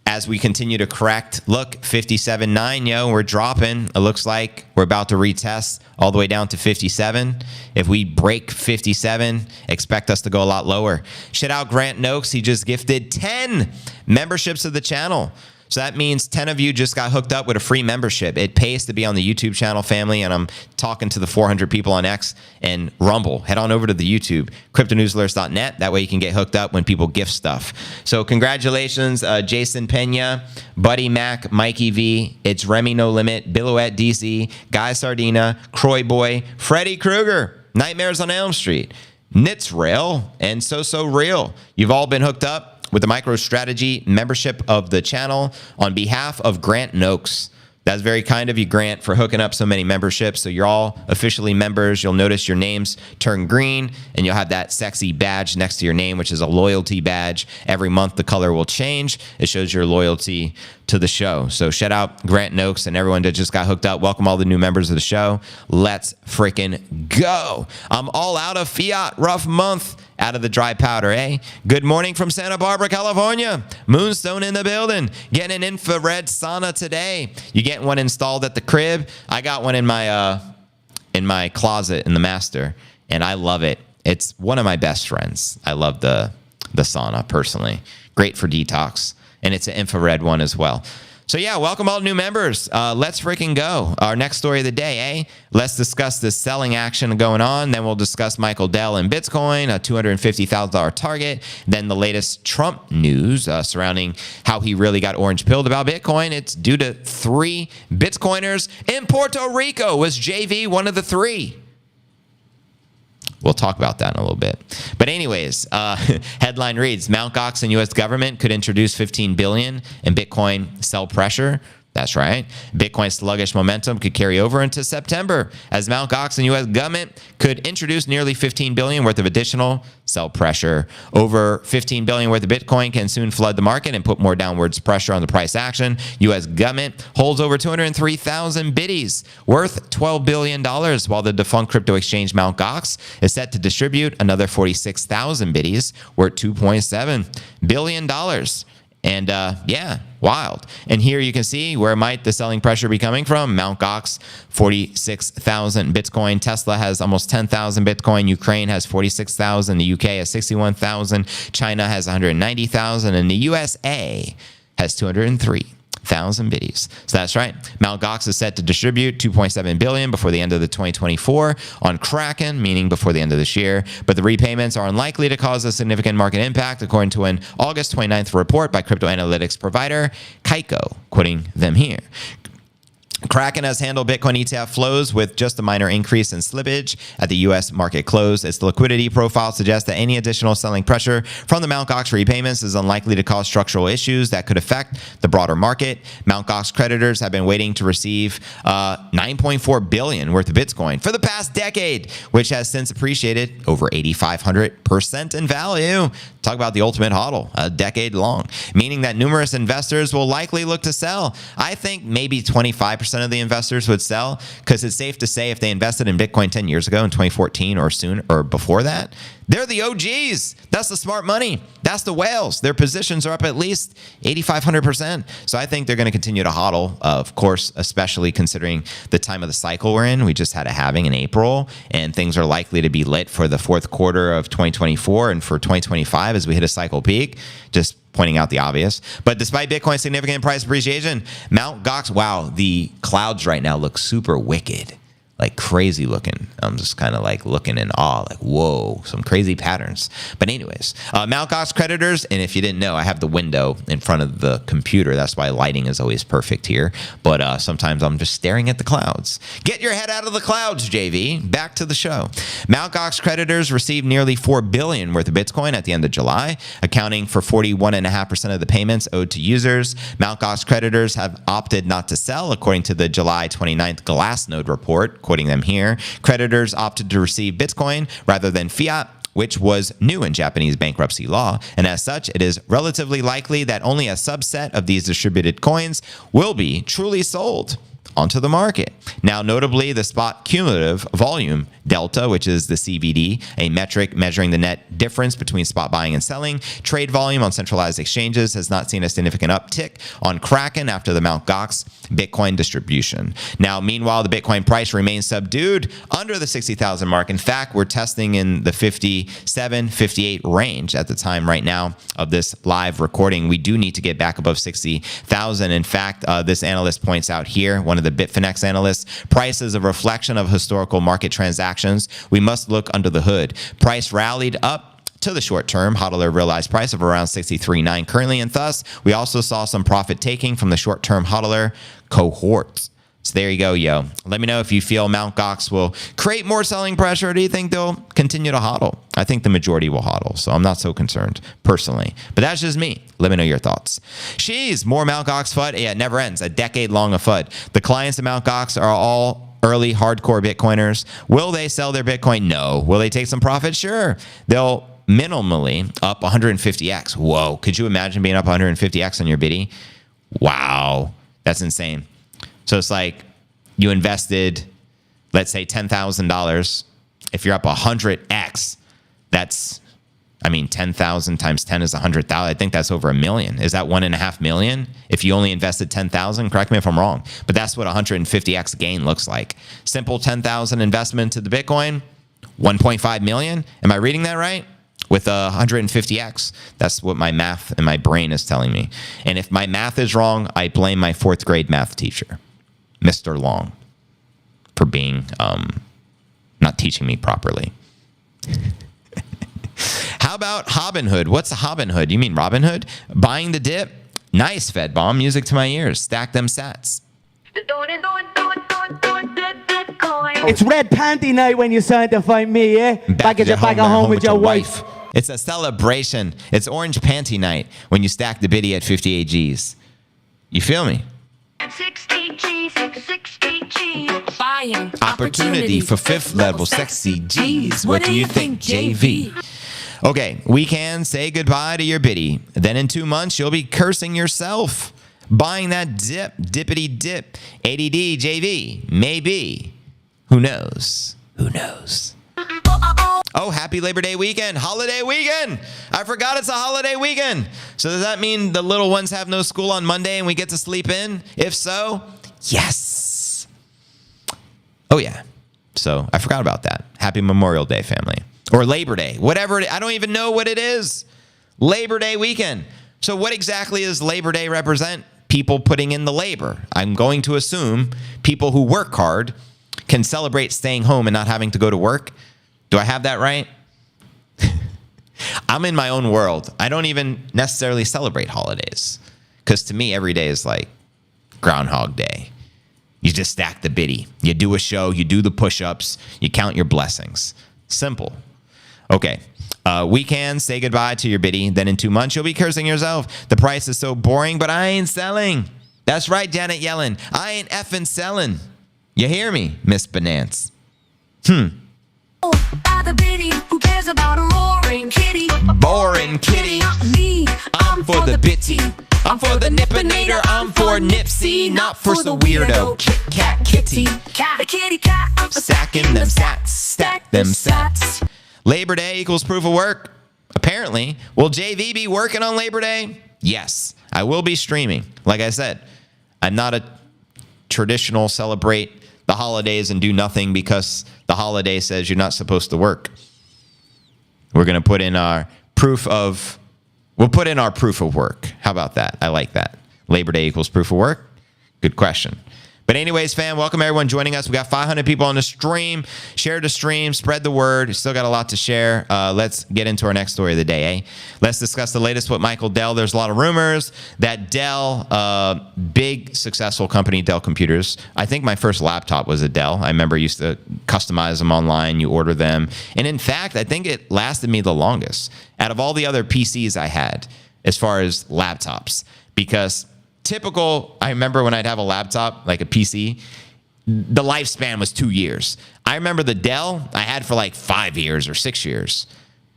as we continue to correct. Look, 57.9, yo, we're dropping. It looks like we're about to retest all the way down to 57. If we break 57, expect us to go a lot lower. Shout out Grant Noakes. He just gifted 10 memberships of the channel. So that means 10 of you just got hooked up with a free membership. It pays to be on the YouTube channel, family, and I'm talking to the 400 people on X and Rumble. Head on over to the YouTube, cryptonewsalerts.net. That way you can get hooked up when people gift stuff. So congratulations, Jason Pena, Buddy Mac, Mikey V, It's Remy No Limit, Billowette DC, Guy Sardina, Croy Boy, Freddy Krueger, Nightmares on Elm Street, Nits Rail, and So Real. You've all been hooked up with the MicroStrategy membership of the channel on behalf of Grant Noakes. That's very kind of you, Grant, for hooking up so many memberships. So you're all officially members. You'll notice your names turn green, and you'll have that sexy badge next to your name, which is a loyalty badge. Every month, the color will change. It shows your loyalty to the show. So shout out Grant Noakes and everyone that just got hooked up. Welcome all the new members of the show. Let's freaking go. I'm all out of fiat. Rough month. Out of the dry powder, eh? Good morning from Santa Barbara, California. Moonstone in the building. Getting an infrared sauna today. You getting one installed at the crib? I got one in my closet in the master, and I love it. It's one of my best friends. I love the sauna personally. Great for detox, and it's an infrared one as well. So yeah, welcome all new members. Let's freaking go. Our next story of the day, eh? Let's discuss this selling action going on. Then we'll discuss Michael Dell and Bitcoin, a $250,000 target. Then the latest Trump news surrounding how he really got orange pilled about Bitcoin. It's due to 3 Bitcoiners in Puerto Rico. Was JV one of the 3? We'll talk about that in a little bit. But anyways, headline reads, Mt. Gox and U.S. government could introduce $15 billion in Bitcoin sell pressure. That's right. Bitcoin's sluggish momentum could carry over into September as Mt. Gox and U.S. government could introduce nearly $15 billion worth of additional sell pressure. Over $15 billion worth of Bitcoin can soon flood the market and put more downwards pressure on the price action. U.S. government holds over 203,000 biddies worth $12 billion, while the defunct crypto exchange Mt. Gox is set to distribute another 46,000 biddies worth $2.7 billion. And yeah, wild. And here you can see where might the selling pressure be coming from. Mt. Gox, 46,000 Bitcoin. Tesla has almost 10,000 Bitcoin. Ukraine has 46,000. The UK has 61,000. China has 190,000. And the USA has 203,000 biddies. So that's right. Mt. Gox is set to distribute $2.7 billion before the end of the 2024 on Kraken, meaning before the end of this year. But the repayments are unlikely to cause a significant market impact, according to an August 29th report by crypto analytics provider Kaiko, quoting them here. Kraken has handled Bitcoin ETF flows with just a minor increase in slippage at the U.S. market close. Its liquidity profile suggests that any additional selling pressure from the Mt. Gox repayments is unlikely to cause structural issues that could affect the broader market. Mt. Gox creditors have been waiting to receive $9.4 billion worth of Bitcoin for the past decade, which has since appreciated over 8,500% in value. Talk about the ultimate hodl, a decade long, meaning that numerous investors will likely look to sell. I think maybe 25% of the investors would sell, because it's safe to say if they invested in Bitcoin 10 years ago in 2014 or soon or before that, they're the OGs. That's the smart money. That's the whales. Their positions are up at least 8,500%. So I think they're going to continue to hodl, of course, especially considering the time of the cycle we're in. We just had a halving in April, and things are likely to be lit for the fourth quarter of 2024 and for 2025 as we hit a cycle peak. Just pointing out the obvious. But despite Bitcoin's significant price appreciation, Mt. Gox, wow, the clouds right now look super wicked. Like crazy looking. I'm just kind of like looking in awe, like, whoa, some crazy patterns. But anyways, Mt. Gox creditors, and if you didn't know, I have the window in front of the computer. That's why lighting is always perfect here. But sometimes I'm just staring at the clouds. Get your head out of the clouds, JV. Back to the show. Mt. Gox creditors received nearly $4 billion worth of Bitcoin at the end of July, accounting for 41.5% of the payments owed to users. Mt. Gox creditors have opted not to sell, according to the July 29th Glassnode report. quoting them here. Creditors opted to receive Bitcoin rather than fiat, which was new in Japanese bankruptcy law. And as such, it is relatively likely that only a subset of these distributed coins will be truly sold onto the market. Now, notably, the spot cumulative volume delta, which is the CVD, a metric measuring the net difference between spot buying and selling, trade volume on centralized exchanges has not seen a significant uptick on Kraken after the Mt. Gox Bitcoin distribution. Now, meanwhile, the Bitcoin price remains subdued under the 60,000 mark. In fact, we're testing in the 57, 58 range at the time right now of this live recording. We do need to get back above 60,000. In fact, this analyst points out here, one of the Bitfinex analysts, price is a reflection of historical market transactions. We must look under the hood. Price rallied up to the short-term hodler realized price of around 63.9 currently, and thus we also saw some profit taking from the short-term hodler cohorts. So there you go, yo. Let me know if you feel Mt. Gox will create more selling pressure. Or do you think they'll continue to hodl? I think the majority will hodl, so I'm not so concerned personally. But that's just me. Let me know your thoughts. Sheesh, more Mt. Gox FUD. Yeah, it never ends. A decade long of FUD. The clients of Mt. Gox are all early hardcore Bitcoiners. Will they sell their Bitcoin? No. Will they take some profit? Sure. They'll minimally up 150x. Whoa. Could you imagine being up 150x on your biddy? Wow. That's insane. So it's like you invested, let's say $10,000. If you're up 100x, that's, I mean, 10,000 times 10 is 100,000. I think that's over $1 million. Is that 1.5 million? If you only invested 10,000, correct me if I'm wrong, but that's what 150x gain looks like. Simple 10,000 investment to the Bitcoin, 1.5 million. Am I reading that right? With 150x. That's what my math and my brain is telling me. And if my math is wrong, I blame my 4th grade math teacher, Mr. Long, for being not teaching me properly. How about Robinhood? What's a Robinhood? You mean Robin Hood? Buying the dip? Nice, Fed bomb. Music to my ears. Stack them sats. It's red panty night when you sanctify me, yeah? Back at home with your wife. It's a celebration. It's orange panty night when you stack the biddy at 58 G's. You feel me? 60 G's, 60 G's. Buying Opportunity for 5th level sexy G's. What do you think, JV? Okay, we can say goodbye to your biddy. Then in 2 months, you'll be cursing yourself. Buying that dip, dippity dip. ADD, JV, maybe. Who knows? Who knows? Oh, happy Labor Day weekend. Holiday weekend. I forgot it's a holiday weekend. So does that mean the little ones have no school on Monday and we get to sleep in? If so, yes. Oh, yeah. So I forgot about that. Happy Memorial Day, family. Or Labor Day. Whatever. I don't even know what it is. Labor Day weekend. So what exactly does Labor Day represent? People putting in the labor. I'm going to assume people who work hard can celebrate staying home and not having to go to work. Do I have that right? I'm in my own world. I don't even necessarily celebrate holidays because to me, every day is like Groundhog Day. You just stack the biddy. You do a show. You do the push-ups. You count your blessings. Simple. Okay. We can say goodbye to your biddy. Then in 2 months, you'll be cursing yourself. The price is so boring, but I ain't selling. That's right, Janet Yellen. I ain't effing selling. You hear me, Miss Bonance? By the biddy, who cares about a roaring kitty? Boring kitty. Not me. I'm for the bitty. I'm for the nippinator. I'm for Nipsey, not for the weirdo Kit Kat Kitty. Cat, a kitty cat. I'm Stacking them sats. Stack them sats. Labor Day equals proof of work. Apparently. Will JV be working on Labor Day? Yes. I will be streaming. Like I said, I'm not a traditional celebrate the holidays and do nothing because the holiday says you're not supposed to work. We're going to put in our proof of work. How about that? I like that. Labor Day equals proof of work. Good question. But anyways, fam, welcome everyone joining us. We got 500 people on the stream. Share the stream, spread the word. Still got a lot to share. Let's get into our next story of the day, eh? Let's discuss the latest with Michael Dell. There's a lot of rumors that Dell, big successful company, Dell Computers. I think my first laptop was a Dell. I remember I used to customize them online. You order them. And in fact, I think it lasted me the longest out of all the other PCs I had as far as laptops. Because typical, I remember when I'd have a laptop, like a PC, the lifespan was 2 years. I remember the Dell I had for like 5 years or 6 years.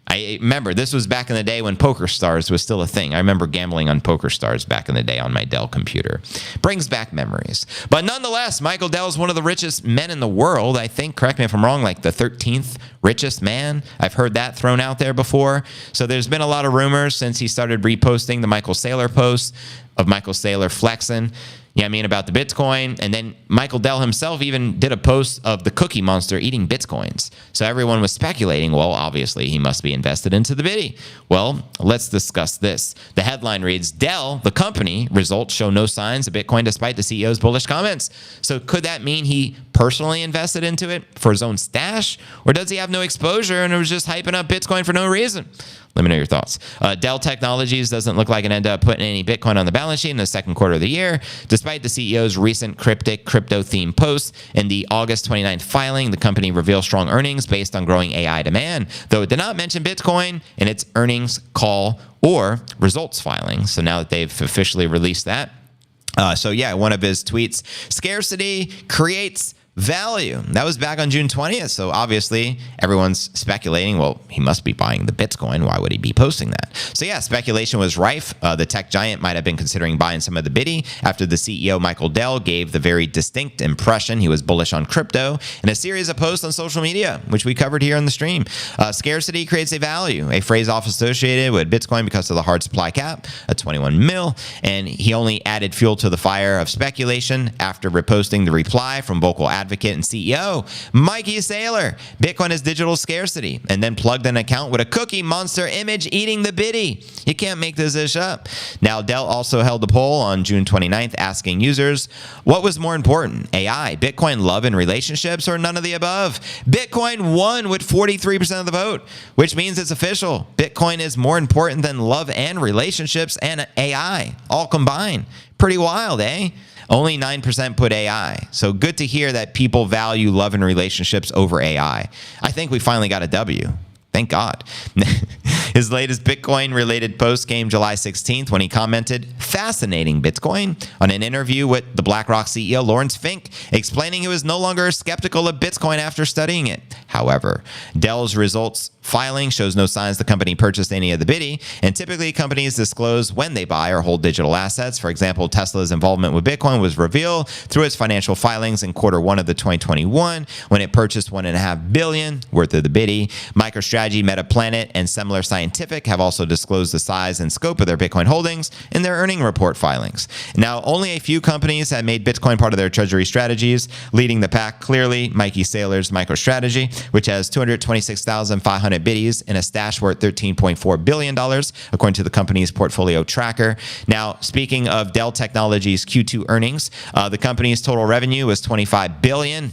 I remember this was back in the day when Poker Stars was still a thing. I remember gambling on Poker Stars back in the day on my Dell computer. Brings back memories. But nonetheless, Michael Dell is one of the richest men in the world. I think, correct me if I'm wrong, like the 13th richest man. I've heard that thrown out there before. So there's been a lot of rumors since he started reposting the Michael Saylor posts of Michael Saylor flexing. Yeah, I mean, about the Bitcoin. And then Michael Dell himself even did a post of the Cookie Monster eating Bitcoins. So everyone was speculating, well, obviously he must be invested into the Biddy. Well, let's discuss this. The headline reads, Dell, the company, results show no signs of Bitcoin despite the CEO's bullish comments. So could that mean he personally invested into it for his own stash? Or does he have no exposure and it was just hyping up Bitcoin for no reason? Let me know your thoughts. Dell Technologies doesn't look like it ended up putting any Bitcoin on the balance sheet in the second quarter of the year, despite the CEO's recent cryptic crypto-themed posts. In the August 29th filing, the company revealed strong earnings based on growing AI demand, though it did not mention Bitcoin in its earnings call or results filing. So now that they've officially released that. One of his tweets, scarcity creates value. That was back on June 20th. So obviously everyone's speculating, well, he must be buying the Bitcoin. Why would he be posting that? So yeah, speculation was rife. The tech giant might have been considering buying some of the Biddy after the CEO, Michael Dell, gave the very distinct impression he was bullish on crypto in a series of posts on social media, which we covered here on the stream. Scarcity creates a value, a phrase often associated with Bitcoin because of the hard supply cap at 21 mil. And he only added fuel to the fire of speculation after reposting the reply from vocal advocate and CEO Mikey Saylor. Bitcoin is digital scarcity, and then plugged an account with a Cookie Monster image eating the Biddy. You can't make this ish up. Now, Dell also held a poll on June 29th asking users, what was more important, AI, Bitcoin, love, and relationships, or none of the above? Bitcoin won with 43% of the vote, which means it's official. Bitcoin is more important than love and relationships and AI, all combined. Pretty wild, eh? Only 9% put AI. So good to hear that people value love and relationships over AI. I think we finally got a W. Thank God. His latest Bitcoin-related post came July 16th when he commented, fascinating Bitcoin, on an interview with the BlackRock CEO Lawrence Fink, explaining he was no longer skeptical of Bitcoin after studying it. However, Dell's results filing shows no signs the company purchased any of the Biddy, and typically companies disclose when they buy or hold digital assets. For example, Tesla's involvement with Bitcoin was revealed through its financial filings in quarter one of the 2021 when it purchased $1.5 billion worth of the Biddy. MicroStrategy, MetaPlanet, and Semler Scientific have also disclosed the size and scope of their Bitcoin holdings in their earning report filings. Now, only a few companies have made Bitcoin part of their treasury strategies. Leading the pack, clearly, Mikey Saylor's MicroStrategy, which has 226,500 Biddies in a stash worth $13.4 billion, according to the company's portfolio tracker. Now, speaking of Dell Technologies' Q2 earnings, the company's total revenue was $25 billion,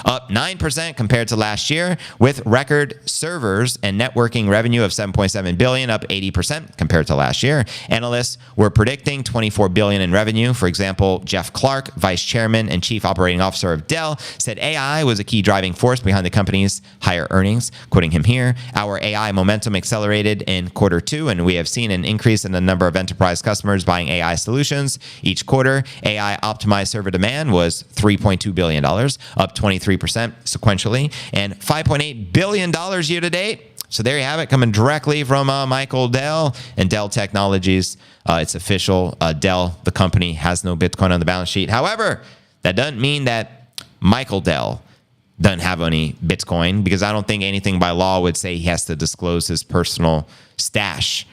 up 9% compared to last year, with record servers and networking revenue of $7.7 billion, up 80% compared to last year. Analysts were predicting $24 billion in revenue. For example, Jeff Clark, vice chairman and chief operating officer of Dell, said AI was a key driving force behind the company's higher earnings. Quoting him here, our AI momentum accelerated in quarter two, and we have seen an increase in the number of enterprise customers buying AI solutions. Each quarter, AI optimized server demand was $3.2 billion, up 23% sequentially, and $5.8 billion year to date. So there you have it, coming directly from Michael Dell and Dell Technologies. It's official. Dell, the company, has no Bitcoin on the balance sheet. However, that doesn't mean that Michael Dell doesn't have any Bitcoin, because I don't think anything by law would say he has to disclose his personal stash.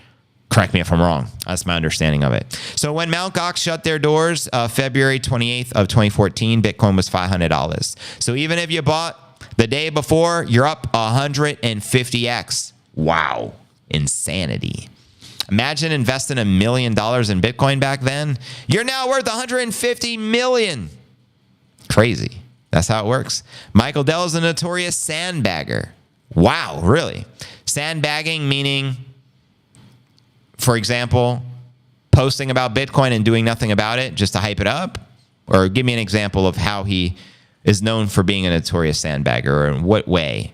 Correct me if I'm wrong. That's my understanding of it. So when Mt. Gox shut their doors February 28th of 2014, Bitcoin was $500. So even if you bought the day before, you're up 150x. Wow. Insanity. Imagine investing $1 million in Bitcoin back then. You're now worth 150 million. Crazy. That's how it works. Michael Dell is a notorious sandbagger. Wow, really? Sandbagging meaning, for example, posting about Bitcoin and doing nothing about it just to hype it up? Or give me an example of how he is known for being a notorious sandbagger, or in what way?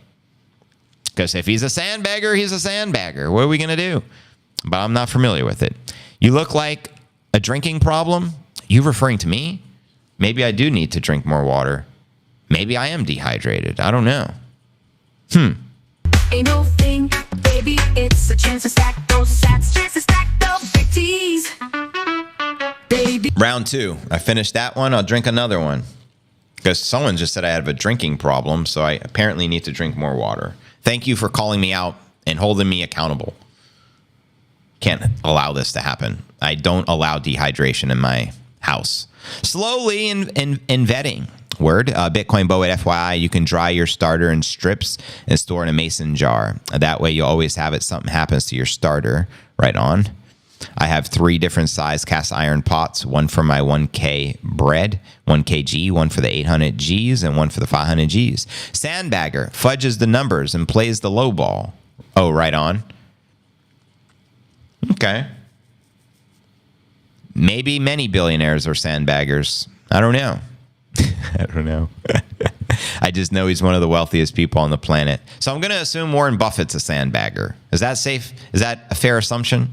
Because if he's a sandbagger, he's a sandbagger. What are we going to do? But I'm not familiar with it. You look like a drinking problem? You referring to me? Maybe I do need to drink more water. Maybe I am dehydrated. I don't know. Ain't no thing, baby, it's a chance to stack those sats, chance to stack the big T's. Baby. Round 2. I finished that one. I'll drink another one. Because someone just said I have a drinking problem, so I apparently need to drink more water. Thank you for calling me out and holding me accountable. Can't allow this to happen. I don't allow dehydration in my house. Slowly in vetting. Word. Bitcoin Bow at FYI, you can dry your starter in strips and store in a mason jar. That way you'll always have it. Something happens to your starter. Right on. I have 3 different size cast iron pots. One for my 1K bread, 1kg, one for the 800 Gs, and one for the 500 Gs. Sandbagger fudges the numbers and plays the low ball. Oh, right on. Okay. Maybe many billionaires are sandbaggers. I don't know. I don't know. I just know he's one of the wealthiest people on the planet. So I'm going to assume Warren Buffett's a sandbagger. Is that safe? Is that a fair assumption?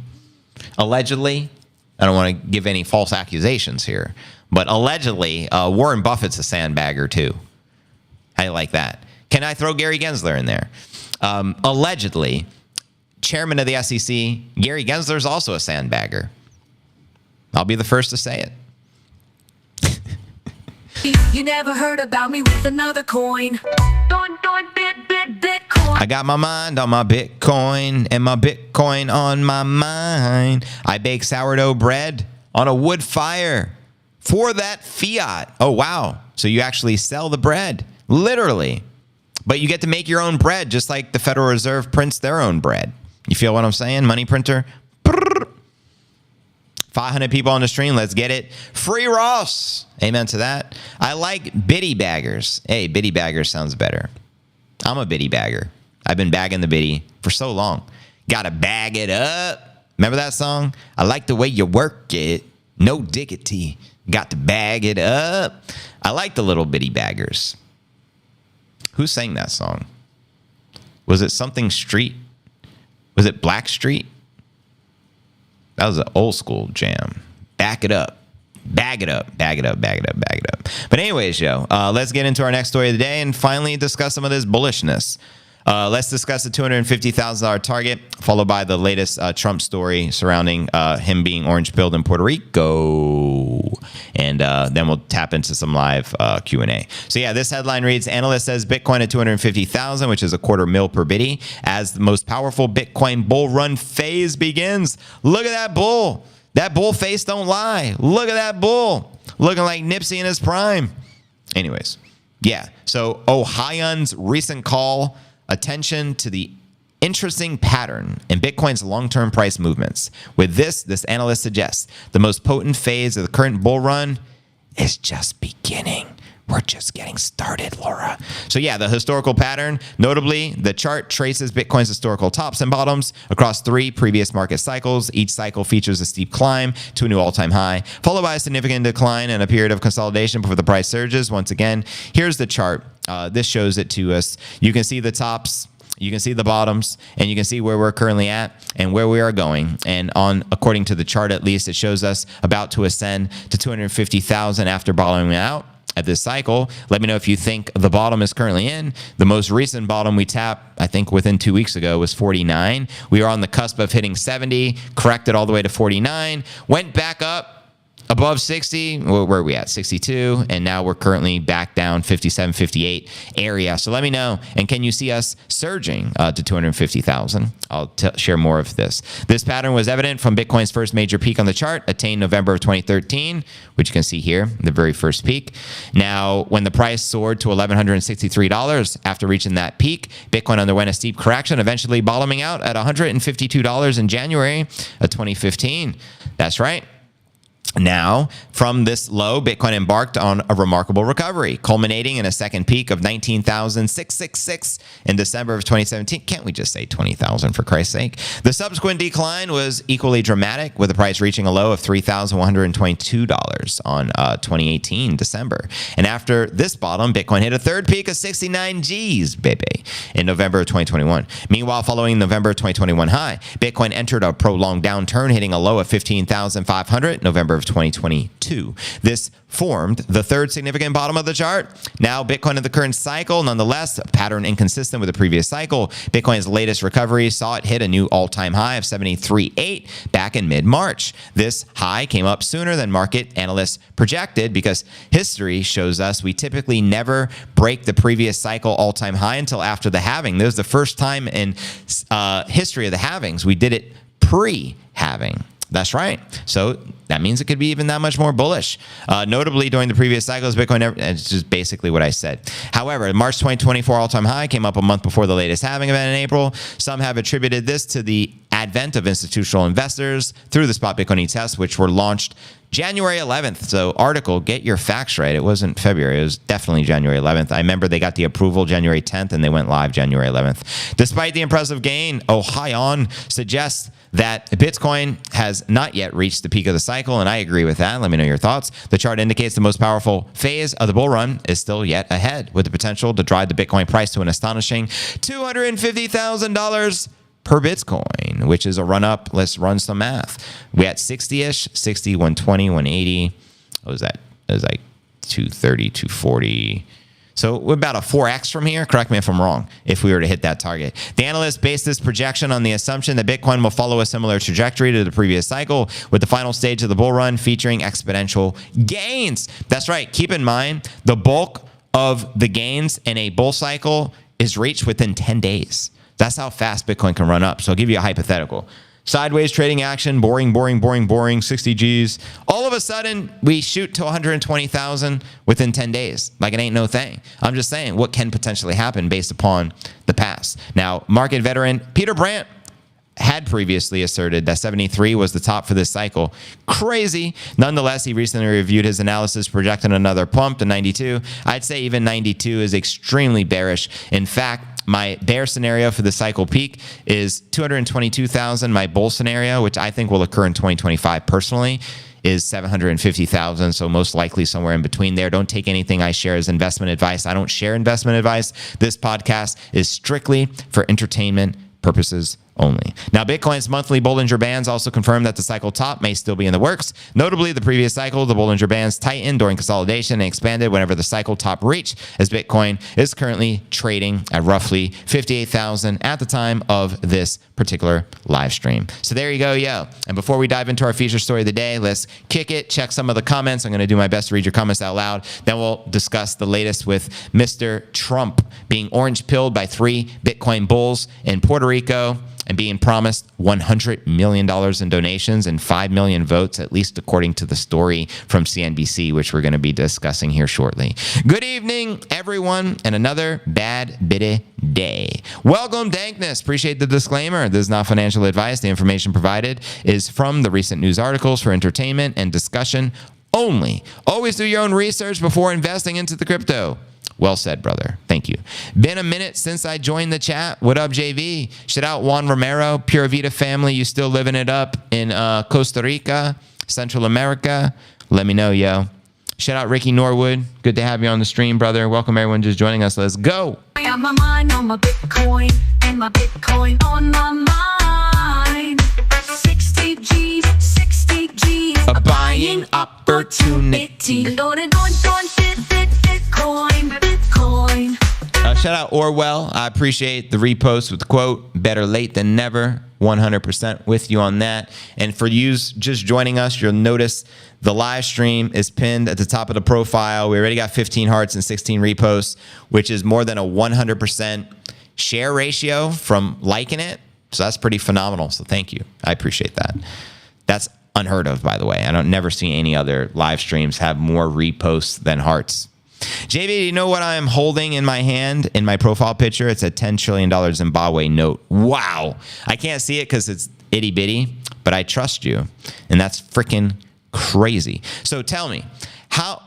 Allegedly. I don't want to give any false accusations here. But allegedly, Warren Buffett's a sandbagger too. I like that. Can I throw Gary Gensler in there? Allegedly, chairman of the SEC, Gary Gensler is also a sandbagger. I'll be the first to say it. You never heard about me with another coin. Bitcoin. I got my mind on my Bitcoin and my Bitcoin on my mind. I bake sourdough bread on a wood fire for that fiat. Oh, wow. So you actually sell the bread, literally. But you get to make your own bread, just like the Federal Reserve prints their own bread. You feel what I'm saying? Money printer. 500 people on the stream. Let's get it. Free Ross. Amen to that. I like biddy baggers. Hey, biddy baggers sounds better. I'm a biddy bagger. I've been bagging the biddy for so long. Gotta bag it up. Remember that song? I like the way you work it. No diggity. Got to bag it up. I like the little bitty baggers. Who sang that song? Was it something Street? Was it Black Street? That was an old school jam. Back it up. Bag it up. Bag it up. Bag it up. Bag it up. But anyways, Joe, let's get into our next story of the day and finally discuss some of this bullishness. Let's discuss the $250,000 target, followed by the latest Trump story surrounding him being orange-pilled in Puerto Rico. And then we'll tap into some live Q&A. So yeah, this headline reads, analyst says Bitcoin at $250,000, which is $250,000 per biddy, as the most powerful Bitcoin bull run phase begins. Look at that bull. That bull face don't lie. Look at that bull. Looking like Nipsey in his prime. Anyways, yeah. So Ohio's recent call attention to the interesting pattern in Bitcoin's long-term price movements. With this analyst suggests the most potent phase of the current bull run is just beginning. We're just getting started, Laura. So yeah, the historical pattern, notably, the chart traces Bitcoin's historical tops and bottoms across 3 previous market cycles. Each cycle features a steep climb to a new all-time high, followed by a significant decline and a period of consolidation before the price surges. Once again, here's the chart. This shows it to us. You can see the tops, you can see the bottoms, and you can see where we're currently at and where we are going. And according to the chart, at least, it shows us about to ascend to 250,000 after bottoming out at this cycle. Let me know if you think the bottom is currently in. The most recent bottom we tapped, I think within 2 weeks ago, was 49. We are on the cusp of hitting 70, corrected all the way to 49, went back up above 60. Where are we at? 62. And now we're currently back down 57, 58 area. So let me know. And can you see us surging to 250,000? I'll share more of this. This pattern was evident from Bitcoin's first major peak on the chart, attained November of 2013, which you can see here, the very first peak. Now, when the price soared to $1,163 after reaching that peak, Bitcoin underwent a steep correction, eventually bottoming out at $152 in January of 2015. That's right. Now, from this low, Bitcoin embarked on a remarkable recovery, culminating in a second peak of 19,666 in December of 2017. Can't we just say 20,000 for Christ's sake? The subsequent decline was equally dramatic, with the price reaching a low of $3,122 on 2018 December. And after this bottom, Bitcoin hit a third peak of 69 Gs, baby, in November of 2021. Meanwhile, following November 2021 high, Bitcoin entered a prolonged downturn, hitting a low of 15,500 November of 2022. This formed the third significant bottom of the chart. Now, Bitcoin in the current cycle, nonetheless, a pattern inconsistent with the previous cycle. Bitcoin's latest recovery saw it hit a new all-time high of 73.8 back in mid-March. This high came up sooner than market analysts projected because history shows us we typically never break the previous cycle all-time high until after the halving. This was the first time in history of the halvings we did it pre-halving. That's right. So that means it could be even that much more bullish. Notably, during the previous cycles, Bitcoin, it's just basically what I said. However, March 2024 all-time high came up a month before the latest halving event in April. Some have attributed this to the advent of institutional investors through the spot Bitcoin ETFs, which were launched January 11th. So article, get your facts right. It wasn't February. It was definitely January 11th. I remember they got the approval January 10th and they went live January 11th. Despite the impressive gain, Ohio suggests that Bitcoin has not yet reached the peak of the cycle, and I agree with that. Let me know your thoughts. The chart indicates the most powerful phase of the bull run is still yet ahead, with the potential to drive the Bitcoin price to an astonishing $250,000 per Bitcoin, which is a run up. Let's run some math. We at 60-ish, 60, 120, 180. What was that? It was like 230, 240. So we're about a 4x from here. Correct me if I'm wrong, if we were to hit that target. The analysts based this projection on the assumption that Bitcoin will follow a similar trajectory to the previous cycle, with the final stage of the bull run featuring exponential gains. That's right. Keep in mind, the bulk of the gains in a bull cycle is reached within 10 days. That's how fast Bitcoin can run up. So I'll give you a hypothetical. Sideways trading action, boring, 60 G's. All of a sudden, we shoot to 120,000 within 10 days. Like it ain't no thing. I'm just saying what can potentially happen based upon the past. Now, market veteran Peter Brandt had previously asserted that 73 was the top for this cycle. Crazy. Nonetheless, he recently reviewed his analysis, projecting another pump to 92. I'd say even 92 is extremely bearish. In fact, my bear scenario for the cycle peak is 222,000. My bull scenario, which I think will occur in 2025 personally, is 750,000. So most likely somewhere in between there. Don't take anything I share as investment advice. I don't share investment advice. This podcast is strictly for entertainment purposes only. Now, Bitcoin's monthly Bollinger Bands also confirmed that the cycle top may still be in the works. Notably, the previous cycle, the Bollinger Bands tightened during consolidation and expanded whenever the cycle top reached, as Bitcoin is currently trading at roughly 58,000 at the time of this particular live stream. So there you go, yo. And before we dive into our feature story of the day, let's kick it, check some of the comments. I'm going to do my best to read your comments out loud. Then we'll discuss the latest with Mr. Trump being orange-pilled by 3 Bitcoin bulls in Puerto Rico, and being promised $100 million in donations and 5 million votes, at least according to the story from CNBC, which we're going to be discussing here shortly. Good evening, everyone, and another bad bitty day. Welcome, Dankness. Appreciate the disclaimer. This is not financial advice. The information provided is from the recent news articles for entertainment and discussion only. Always do your own research before investing into the crypto. Well said, brother. Thank you. Been a minute since I joined the chat. What up, JV? Shout out Juan Romero, Pura Vida family. You still living it up in Costa Rica, Central America? Let me know, yo. Shout out Ricky Norwood. Good to have you on the stream, brother. Welcome everyone just joining us. Let's go. I have my mind on my Bitcoin and my Bitcoin on my mind. 60 G's, 60 G's. A buying opportunity. Loaded on Bitcoin, Bitcoin. Shout out Orwell. I appreciate the repost with the quote, better late than never. 100% with you on that. And for you just joining us, you'll notice the live stream is pinned at the top of the profile. We already got 15 hearts and 16 reposts, which is more than a 100% share ratio from liking it. So that's pretty phenomenal. So thank you. I appreciate that. That's unheard of, by the way. I don't never see any other live streams have more reposts than hearts. JB, do you know what I'm holding in my hand in my profile picture? It's a $10 trillion Zimbabwe note. Wow. I can't see it because it's itty bitty, but I trust you. And that's freaking crazy. So tell me,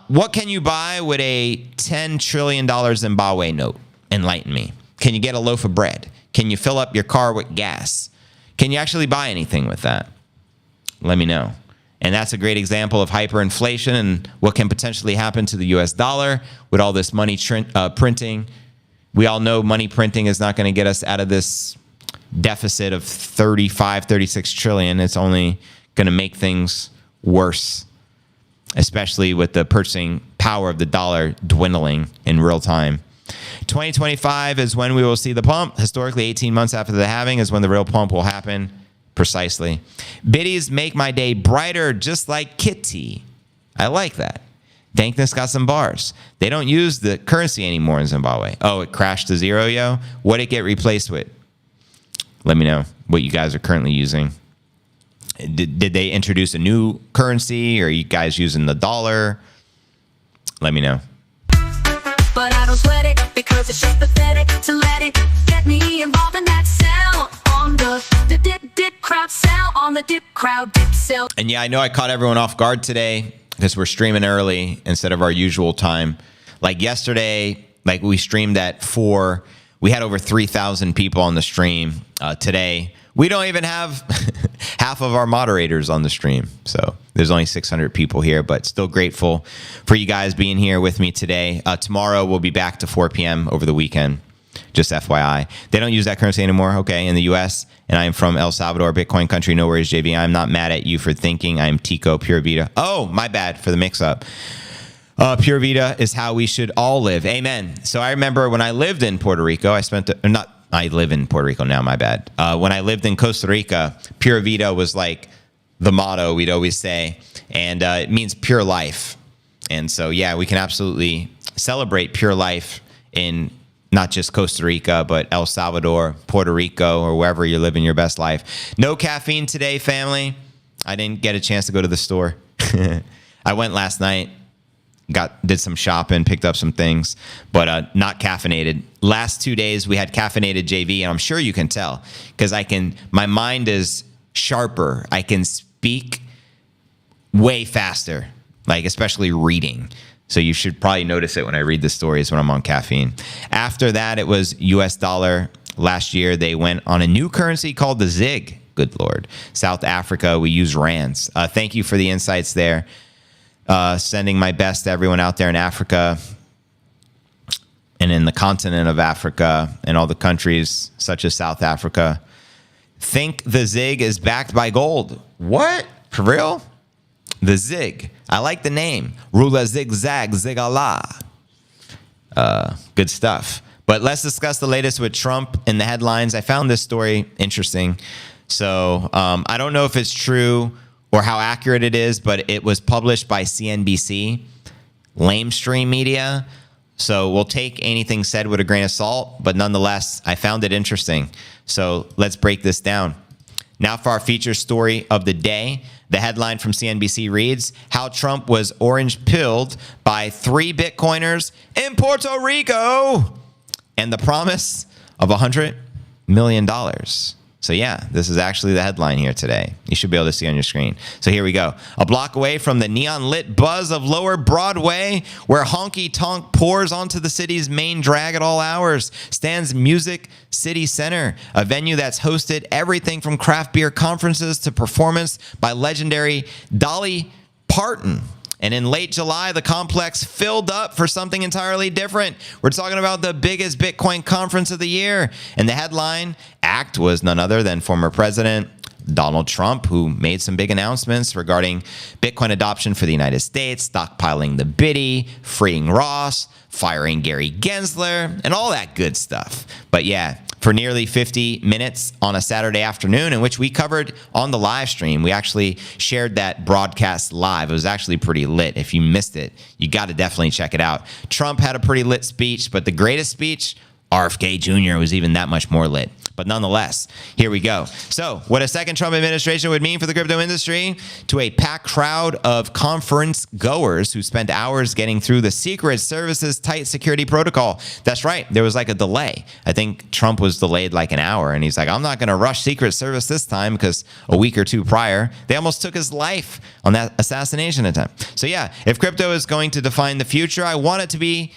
what can you buy with a $10 trillion Zimbabwe note? Enlighten me. Can you get a loaf of bread? Can you fill up your car with gas? Can you actually buy anything with that? Let me know. And that's a great example of hyperinflation and what can potentially happen to the US dollar with all this money printing. We all know money printing is not going to get us out of this deficit of 35, 36 trillion. It's only going to make things worse especially with the purchasing power of the dollar dwindling in real time. 2025 is when we will see the pump. Historically, 18 months after the halving is when the real pump will happen. Precisely. Biddies make my day brighter, just like Kitty. I like that. Dankness got some bars. They don't use the currency anymore in Zimbabwe. Oh, it crashed to zero, yo? What'd it get replaced with? Let me know what you guys are currently using. Did they introduce a new currency? Or are you guys using the dollar? Let me know. But I don't sweat it because it's just pathetic to let it get me involved in that sell on the dip crowd sell on the dip crowd dip sell. And yeah, I know I caught everyone off guard today because we're streaming early instead of our usual time. Like yesterday, like we streamed at 4. We had over 3,000 people on the stream. Today, we don't even have half of our moderators on the stream. So there's only 600 people here, but still grateful for you guys being here with me today. Tomorrow, we'll be back to 4 p.m. over the weekend. Just FYI. They don't use that currency anymore, okay, in the U.S., and I am from El Salvador, Bitcoin country. No worries, JV. I'm not mad at you for thinking I am Tico Pure Vita. Oh, my bad for the mix-up. Pure Vita is how we should all live. Amen. So I remember when I lived in Puerto Rico, I live in Puerto Rico now, my bad. When I lived in Costa Rica, Pure Vita was like the motto we'd always say, and it means pure life. And so, yeah, we can absolutely celebrate pure life in not just Costa Rica, but El Salvador, Puerto Rico, or wherever you're living your best life. No caffeine today, family. I didn't get a chance to go to the store. I went last night, did some shopping, picked up some things, but not caffeinated. Last 2 days, we had caffeinated JV, and I'm sure you can tell because my mind is sharper. I can speak way faster, like especially reading. So you should probably notice it when I read the stories when I'm on caffeine. After that, it was US dollar. Last year, they went on a new currency called the ZiG. Good Lord. South Africa, we use rands. Thank you for the insights there. Sending my best to everyone out there in Africa and in the continent of Africa and all the countries such as South Africa. Think the ZiG is backed by gold. What? For real? The ZiG. I like the name. Rula zigzag zigala. Good stuff. But let's discuss the latest with Trump in the headlines. I found this story interesting. So I don't know if it's true or how accurate it is, but it was published by CNBC, lamestream media. So we'll take anything said with a grain of salt, but nonetheless, I found it interesting. So let's break this down. Now for our feature story of the day. The headline from CNBC reads, how Trump was orange-pilled by 3 Bitcoiners in Puerto Rico and the promise of $100 million. So yeah, this is actually the headline here today. You should be able to see on your screen. So here we go. A block away from the neon-lit buzz of Lower Broadway, where honky-tonk pours onto the city's main drag at all hours, stands Music City Center, a venue that's hosted everything from craft beer conferences to performance by legendary Dolly Parton. And in late July, the complex filled up for something entirely different. We're talking about the biggest Bitcoin conference of the year. And the headline act was none other than former President Donald Trump, who made some big announcements regarding Bitcoin adoption for the United States, stockpiling the biddy, freeing Ross, firing Gary Gensler, and all that good stuff. But yeah, for nearly 50 minutes on a Saturday afternoon, in which we covered on the live stream. We actually shared that broadcast live. It was actually pretty lit. If you missed it, you got to definitely check it out. Trump had a pretty lit speech, but the greatest speech, RFK Jr., was even that much more lit. But nonetheless, here we go. So what a second Trump administration would mean for the crypto industry: to a packed crowd of conference goers who spent hours getting through the Secret Service's tight security protocol. That's right. There was like a delay. I think Trump was delayed like an hour, and he's like, I'm not going to rush Secret Service this time, because a week or two prior, they almost took his life on that assassination attempt. So yeah, if crypto is going to define the future, I want it to be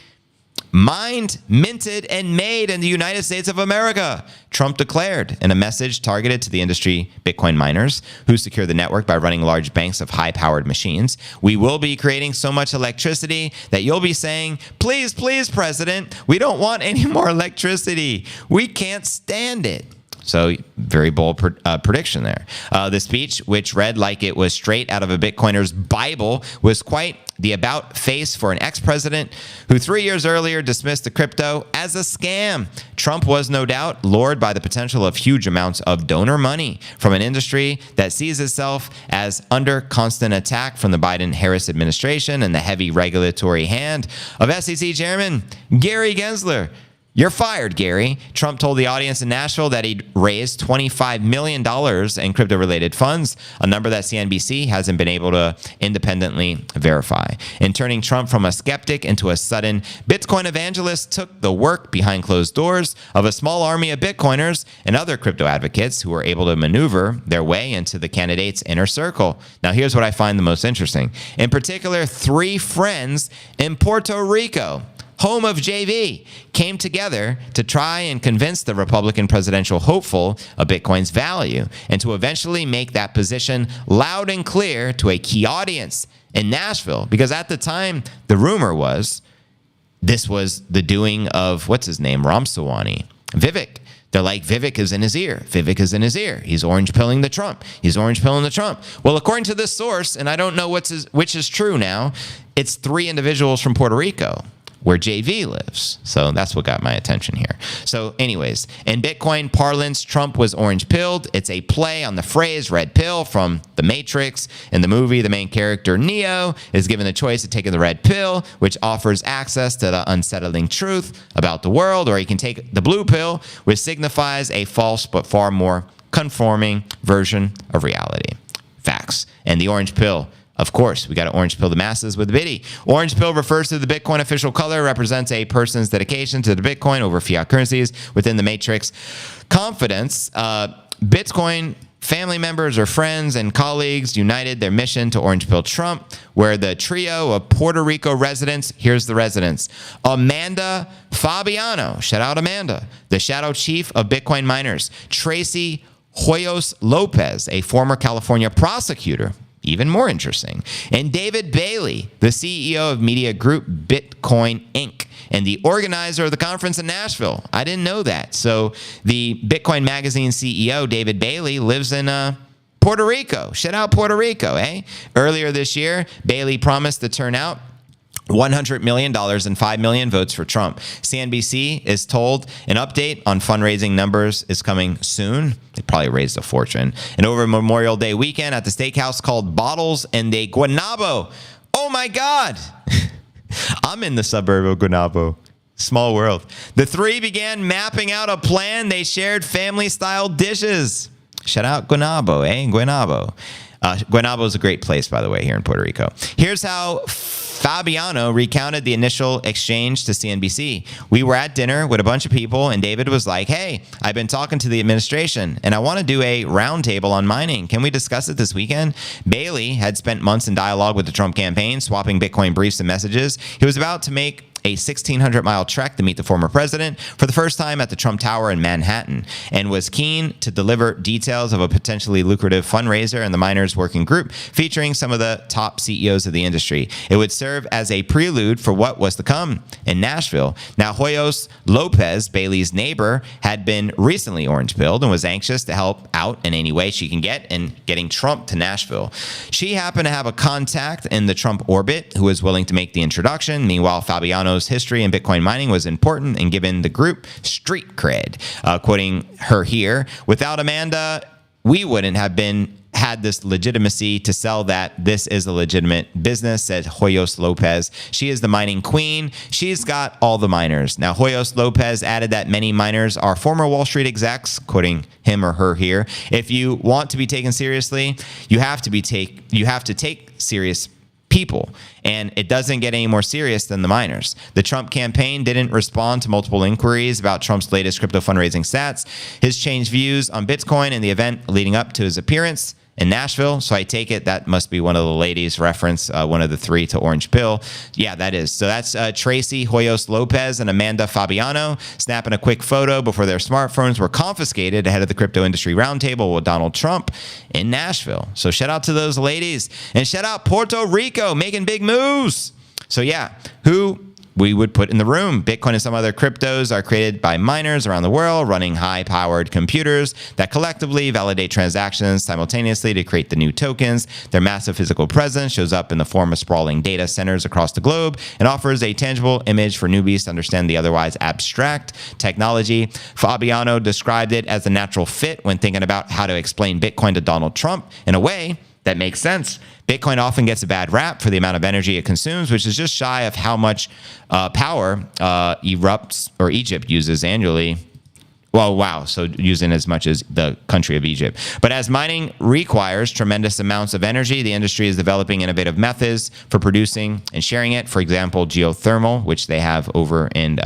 mined, minted, and made in the United States of America, Trump declared in a message targeted to the industry Bitcoin miners who secure the network by running large banks of high-powered machines. We will be creating so much electricity that you'll be saying, please, please, President, we don't want any more electricity. We can't stand it. So very bold prediction there. The speech, which read like it was straight out of a Bitcoiner's Bible, was quite the about face for an ex-president who 3 years earlier dismissed the crypto as a scam. Trump was no doubt lured by the potential of huge amounts of donor money from an industry that sees itself as under constant attack from the Biden-Harris administration and the heavy regulatory hand of SEC Chairman Gary Gensler. You're fired, Gary. Trump told the audience in Nashville that he'd raised $25 million in crypto-related funds, a number that CNBC hasn't been able to independently verify. In turning Trump from a skeptic into a sudden Bitcoin evangelist took the work behind closed doors of a small army of Bitcoiners and other crypto advocates who were able to maneuver their way into the candidate's inner circle. Now, here's what I find the most interesting. In particular, 3 friends in Puerto Rico, home of JV, came together to try and convince the Republican presidential hopeful of Bitcoin's value and to eventually make that position loud and clear to a key audience in Nashville. Because at the time, the rumor was this was the doing of, what's his name, Ramsawani, Vivek. They're like, Vivek is in his ear. Vivek is in his ear. He's orange pilling the Trump. He's orange pilling the Trump. Well, according to this source, and I don't know which is true now, it's 3 individuals from Puerto Rico, where JV lives. So that's what got my attention here. So anyways, in Bitcoin parlance, Trump was orange pilled. It's a play on the phrase red pill from The Matrix. In the movie, the main character, Neo, is given the choice of taking the red pill, which offers access to the unsettling truth about the world, or he can take the blue pill, which signifies a false but far more conforming version of reality. Facts. And the orange pill, of course, we got to orange pill the masses with Biddy. Orange pill refers to the Bitcoin official color, represents a person's dedication to the Bitcoin over fiat currencies within the matrix. Confidence, Bitcoin family members or friends and colleagues united their mission to orange pill Trump, where the trio of Puerto Rico residents, here's the residents, Amanda Fabiano, shout out Amanda, the shadow chief of Bitcoin miners, Tracy Hoyos Lopez, a former California prosecutor, even more interesting, and David Bailey, the CEO of media group Bitcoin Inc., and the organizer of the conference in Nashville. I didn't know that. So the Bitcoin Magazine CEO, David Bailey, lives in Puerto Rico. Shout out Puerto Rico, eh? Earlier this year, Bailey promised to turn out $100 million and 5 million votes for Trump. CNBC is told an update on fundraising numbers is coming soon. They probably raised a fortune. And over Memorial Day weekend at the steakhouse called Bottles and de Guaynabo. Oh my God. I'm in the suburb of Guaynabo. Small world. The 3 began mapping out a plan. They shared family-style dishes. Shout out Guaynabo, eh? Guaynabo. Guaynabo is a great place, by the way, here in Puerto Rico. Here's how Fabiano recounted the initial exchange to CNBC. We were at dinner with a bunch of people, and David was like, hey, I've been talking to the administration, and I want to do a roundtable on mining. Can we discuss it this weekend? Bailey had spent months in dialogue with the Trump campaign, swapping Bitcoin briefs and messages. He was about to make a 1,600-mile trek to meet the former president for the first time at the Trump Tower in Manhattan, and was keen to deliver details of a potentially lucrative fundraiser in the miners working group featuring some of the top CEOs of the industry. It would serve as a prelude for what was to come in Nashville. Now, Hoyos Lopez, Bailey's neighbor, had been recently orange-pilled and was anxious to help out in any way she can get in getting Trump to Nashville. She happened to have a contact in the Trump orbit who was willing to make the introduction. Meanwhile, Fabiano's history in Bitcoin mining was important and given the group street cred. Quoting her here, without Amanda, we wouldn't have had this legitimacy to sell that this is a legitimate business, said Hoyos Lopez. She is the mining queen. She's got all the miners. Now, Hoyos Lopez added that many miners are former Wall Street execs, quoting him or her here. If you want to be taken seriously, you have to take serious people, and it doesn't get any more serious than the miners. The Trump campaign didn't respond to multiple inquiries about Trump's latest crypto fundraising stats, his changed views on Bitcoin, and the event leading up to his appearance in Nashville. So I take it that must be one of the ladies reference, one of the 3 to Orange Pill. Yeah, that is. So that's Tracy Hoyos Lopez and Amanda Fabiano snapping a quick photo before their smartphones were confiscated ahead of the crypto industry roundtable with Donald Trump in Nashville. So shout out to those ladies, and shout out Puerto Rico making big moves. So yeah, who we would put in the room. Bitcoin and some other cryptos are created by miners around the world running high-powered computers that collectively validate transactions simultaneously to create the new tokens. Their massive physical presence shows up in the form of sprawling data centers across the globe and offers a tangible image for newbies to understand the otherwise abstract technology. Fabiano described it as a natural fit when thinking about how to explain Bitcoin to Donald Trump in a way that makes sense. Bitcoin often gets a bad rap for the amount of energy it consumes, which is just shy of how much power Egypt uses annually. Well, wow. So using as much as the country of Egypt. But as mining requires tremendous amounts of energy, the industry is developing innovative methods for producing and sharing it. For example, geothermal, which they have over in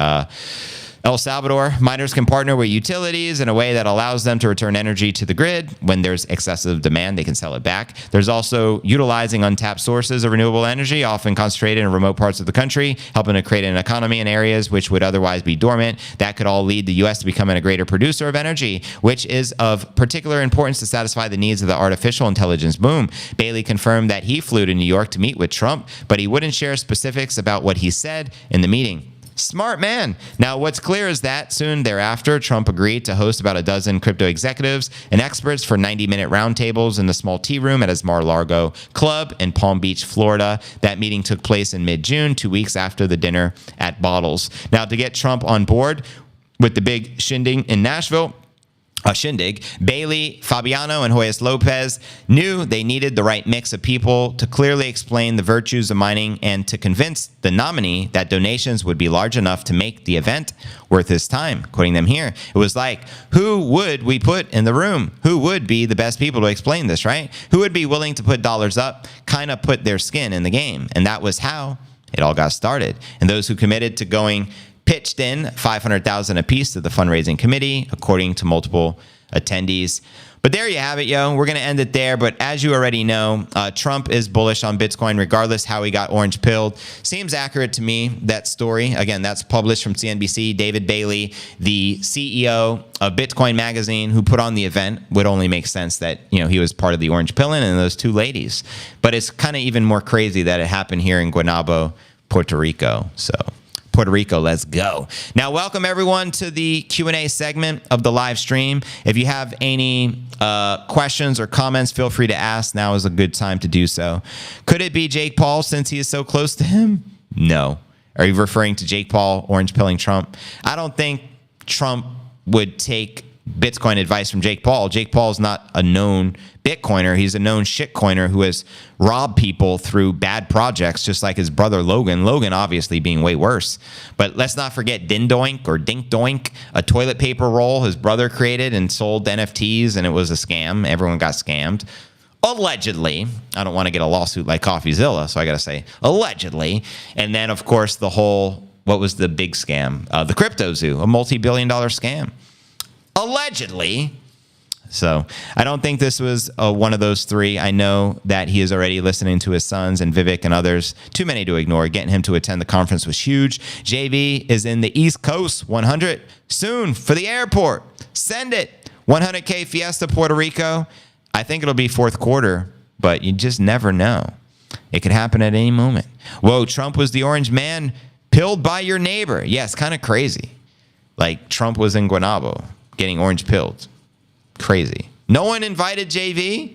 El Salvador. Miners can partner with utilities in a way that allows them to return energy to the grid. When there's excessive demand, they can sell it back. There's also utilizing untapped sources of renewable energy, often concentrated in remote parts of the country, helping to create an economy in areas which would otherwise be dormant. That could all lead the U.S. to becoming a greater producer of energy, which is of particular importance to satisfy the needs of the artificial intelligence boom. Bailey confirmed that he flew to New York to meet with Trump, but he wouldn't share specifics about what he said in the meeting. Smart man. Now, what's clear is that soon thereafter, Trump agreed to host about a dozen crypto executives and experts for 90-minute roundtables in the small tea room at his Mar-a-Lago club in Palm Beach, Florida. That meeting took place in mid-June, 2 weeks after the dinner at Bottles. Now, to get Trump on board with the big shindig in Nashville, Bailey, Fabiano, and Hoyas Lopez knew they needed the right mix of people to clearly explain the virtues of mining and to convince the nominee that donations would be large enough to make the event worth his time. Quoting them here, it was like, who would we put in the room? Who would be the best people to explain this, right? Who would be willing to put dollars up, kind of put their skin in the game? And that was how it all got started. And those who committed to going pitched in $500,000 apiece to the fundraising committee, according to multiple attendees. But there you have it, yo. We're going to end it there. But as you already know, Trump is bullish on Bitcoin, regardless how he got orange pilled. Seems accurate to me, that story. Again, that's published from CNBC. David Bailey, the CEO of Bitcoin Magazine, who put on the event, would only make sense that, you know, he was part of the orange pilling and those two ladies. But it's kind of even more crazy that it happened here in Guaynabo, Puerto Rico. So Puerto Rico, let's go. Now, welcome everyone to the Q&A segment of the live stream. If you have any questions or comments, feel free to ask. Now is a good time to do so. Could it be Jake Paul since he is so close to him? No. Are you referring to Jake Paul orange pilling Trump? I don't think Trump would take Bitcoin advice from Jake Paul. Jake Paul is not a known Bitcoiner. He's a known shitcoiner who has robbed people through bad projects, just like his brother Logan. Logan obviously being way worse. But let's not forget Dindoink or Dink Doink, a toilet paper roll his brother created and sold NFTs, and it was a scam. Everyone got scammed. Allegedly. I don't want to get a lawsuit like CoffeeZilla, so I got to say allegedly. And then, of course, the whole, what was the big scam? The Crypto Zoo, a multi-billion-dollar scam. Allegedly. So I don't think this was one of those three. I know that he is already listening to his sons and Vivek and others. Too many to ignore. Getting him to attend the conference was huge. JV is in the East Coast 100 soon for the airport. Send it. 100K Fiesta Puerto Rico. I think it'll be fourth quarter, but you just never know. It could happen at any moment. Whoa, Trump was the orange man pilled by your neighbor. Yes, kind of crazy. Like Trump was in Guaynabo getting orange pilled. Crazy. No one invited JV?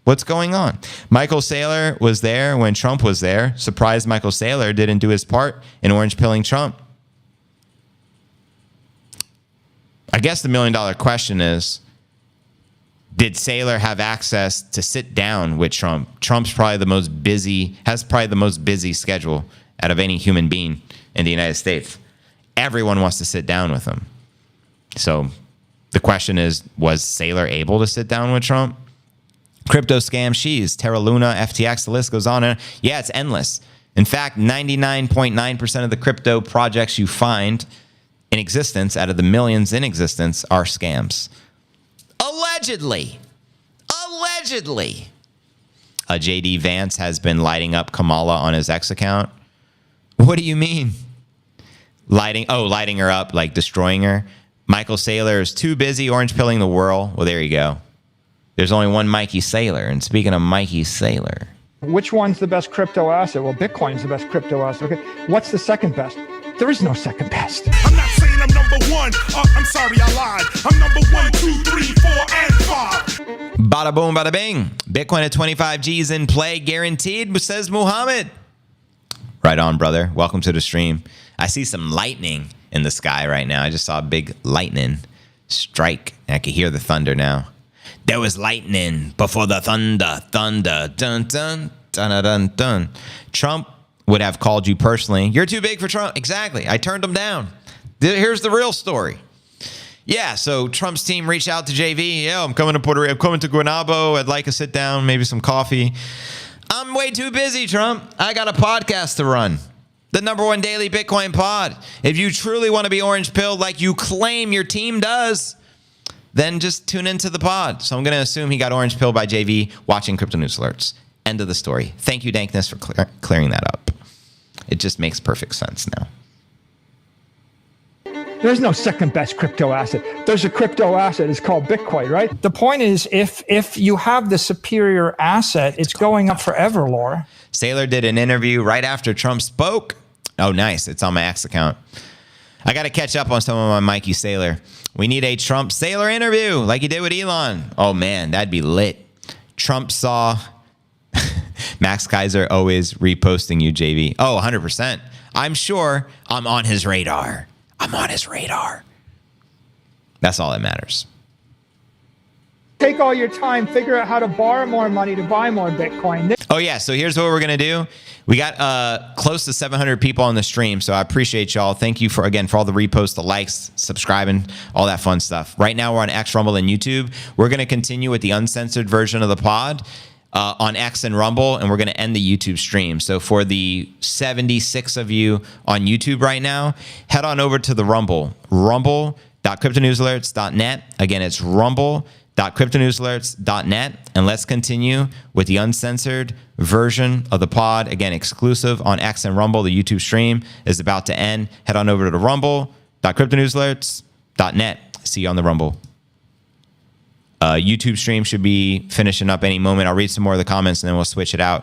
What's going on? Michael Saylor was there when Trump was there. Surprised Michael Saylor didn't do his part in orange pilling Trump. I guess the million-dollar question is, did Saylor have access to sit down with Trump? Trump's probably the most busy, has probably the most busy schedule out of any human being in the United States. Everyone wants to sit down with him. So the question is, was Saylor able to sit down with Trump? Crypto scam she's, Terra Luna, FTX, the list goes on. And yeah, it's endless. In fact, 99.9% of the crypto projects you find in existence, out of the millions in existence, are scams. Allegedly. Allegedly. JD Vance has been lighting up Kamala on his X account. What do you mean? Lighting her up, like destroying her. Michael Saylor is too busy orange pilling the world. Well, there you go. There's only one Mikey Saylor. And speaking of Mikey Saylor, Which one's the best crypto asset? Well, Bitcoin's the best crypto asset. Okay. What's the second best? There is no second best. I'm not saying I'm number one. I'm sorry, I lied. I'm number 1, 2, 3, 4, and 5. Bada boom, bada bing. Bitcoin at 25 G's in play, guaranteed, says Muhammad. Right on, brother. Welcome to the stream. I see some lightning in the sky right now. I just saw a big lightning strike. I can hear the thunder now. There was lightning before the thunder. Thunder. Dun, dun, dun, dun, dun, dun. Trump would have called you personally. You're too big for Trump. Exactly. I turned him down. Here's the real story. Yeah, so Trump's team reached out to JV. Yeah, I'm coming to Puerto Rico. I'm coming to Guaynabo. I'd like a sit down, maybe some coffee. I'm way too busy, Trump. I got a podcast to run. The #1 daily Bitcoin pod. If you truly want to be orange pilled like you claim your team does, then just tune into the pod. So I'm going to assume he got orange pilled by JV watching Crypto News Alerts. End of the story. Thank you, Dankness, for clearing that up. It just makes perfect sense now. There's no second best crypto asset. There's a crypto asset. It's called Bitcoin, right? The point is, if you have the superior asset, it's going up forever, Laura. Sailor did an interview right after Trump spoke. Oh, nice. It's on my X account. I got to catch up on some of my Mikey Sailor. We need a Trump Sailor interview like he did with Elon. Oh, man, that'd be lit. Trump saw Max Kaiser always reposting you, JV. Oh, 100%. I'm sure I'm on his radar. I'm on his radar. That's all that matters. Take all your time, figure out how to borrow more money to buy more Bitcoin. Oh, yeah. So here's what we're going to do. We got close to 700 people on the stream, so I appreciate y'all. Thank you for all the reposts, the likes, subscribing, all that fun stuff. Right now, we're on X, Rumble, and YouTube. We're going to continue with the uncensored version of the pod on X and Rumble, and we're going to end the YouTube stream. So for the 76 of you on YouTube right now, head on over to the Rumble, rumble.cryptonewsalerts.net. Again, it's rumble.cryptonewsalerts.net, and let's continue with the uncensored version of the pod. Again, exclusive on X and Rumble. The YouTube stream is about to end. Head on over to the rumble.cryptonewsalerts.net. See you on the Rumble. YouTube stream should be finishing up any moment. I'll read some more of the comments and then we'll switch it out.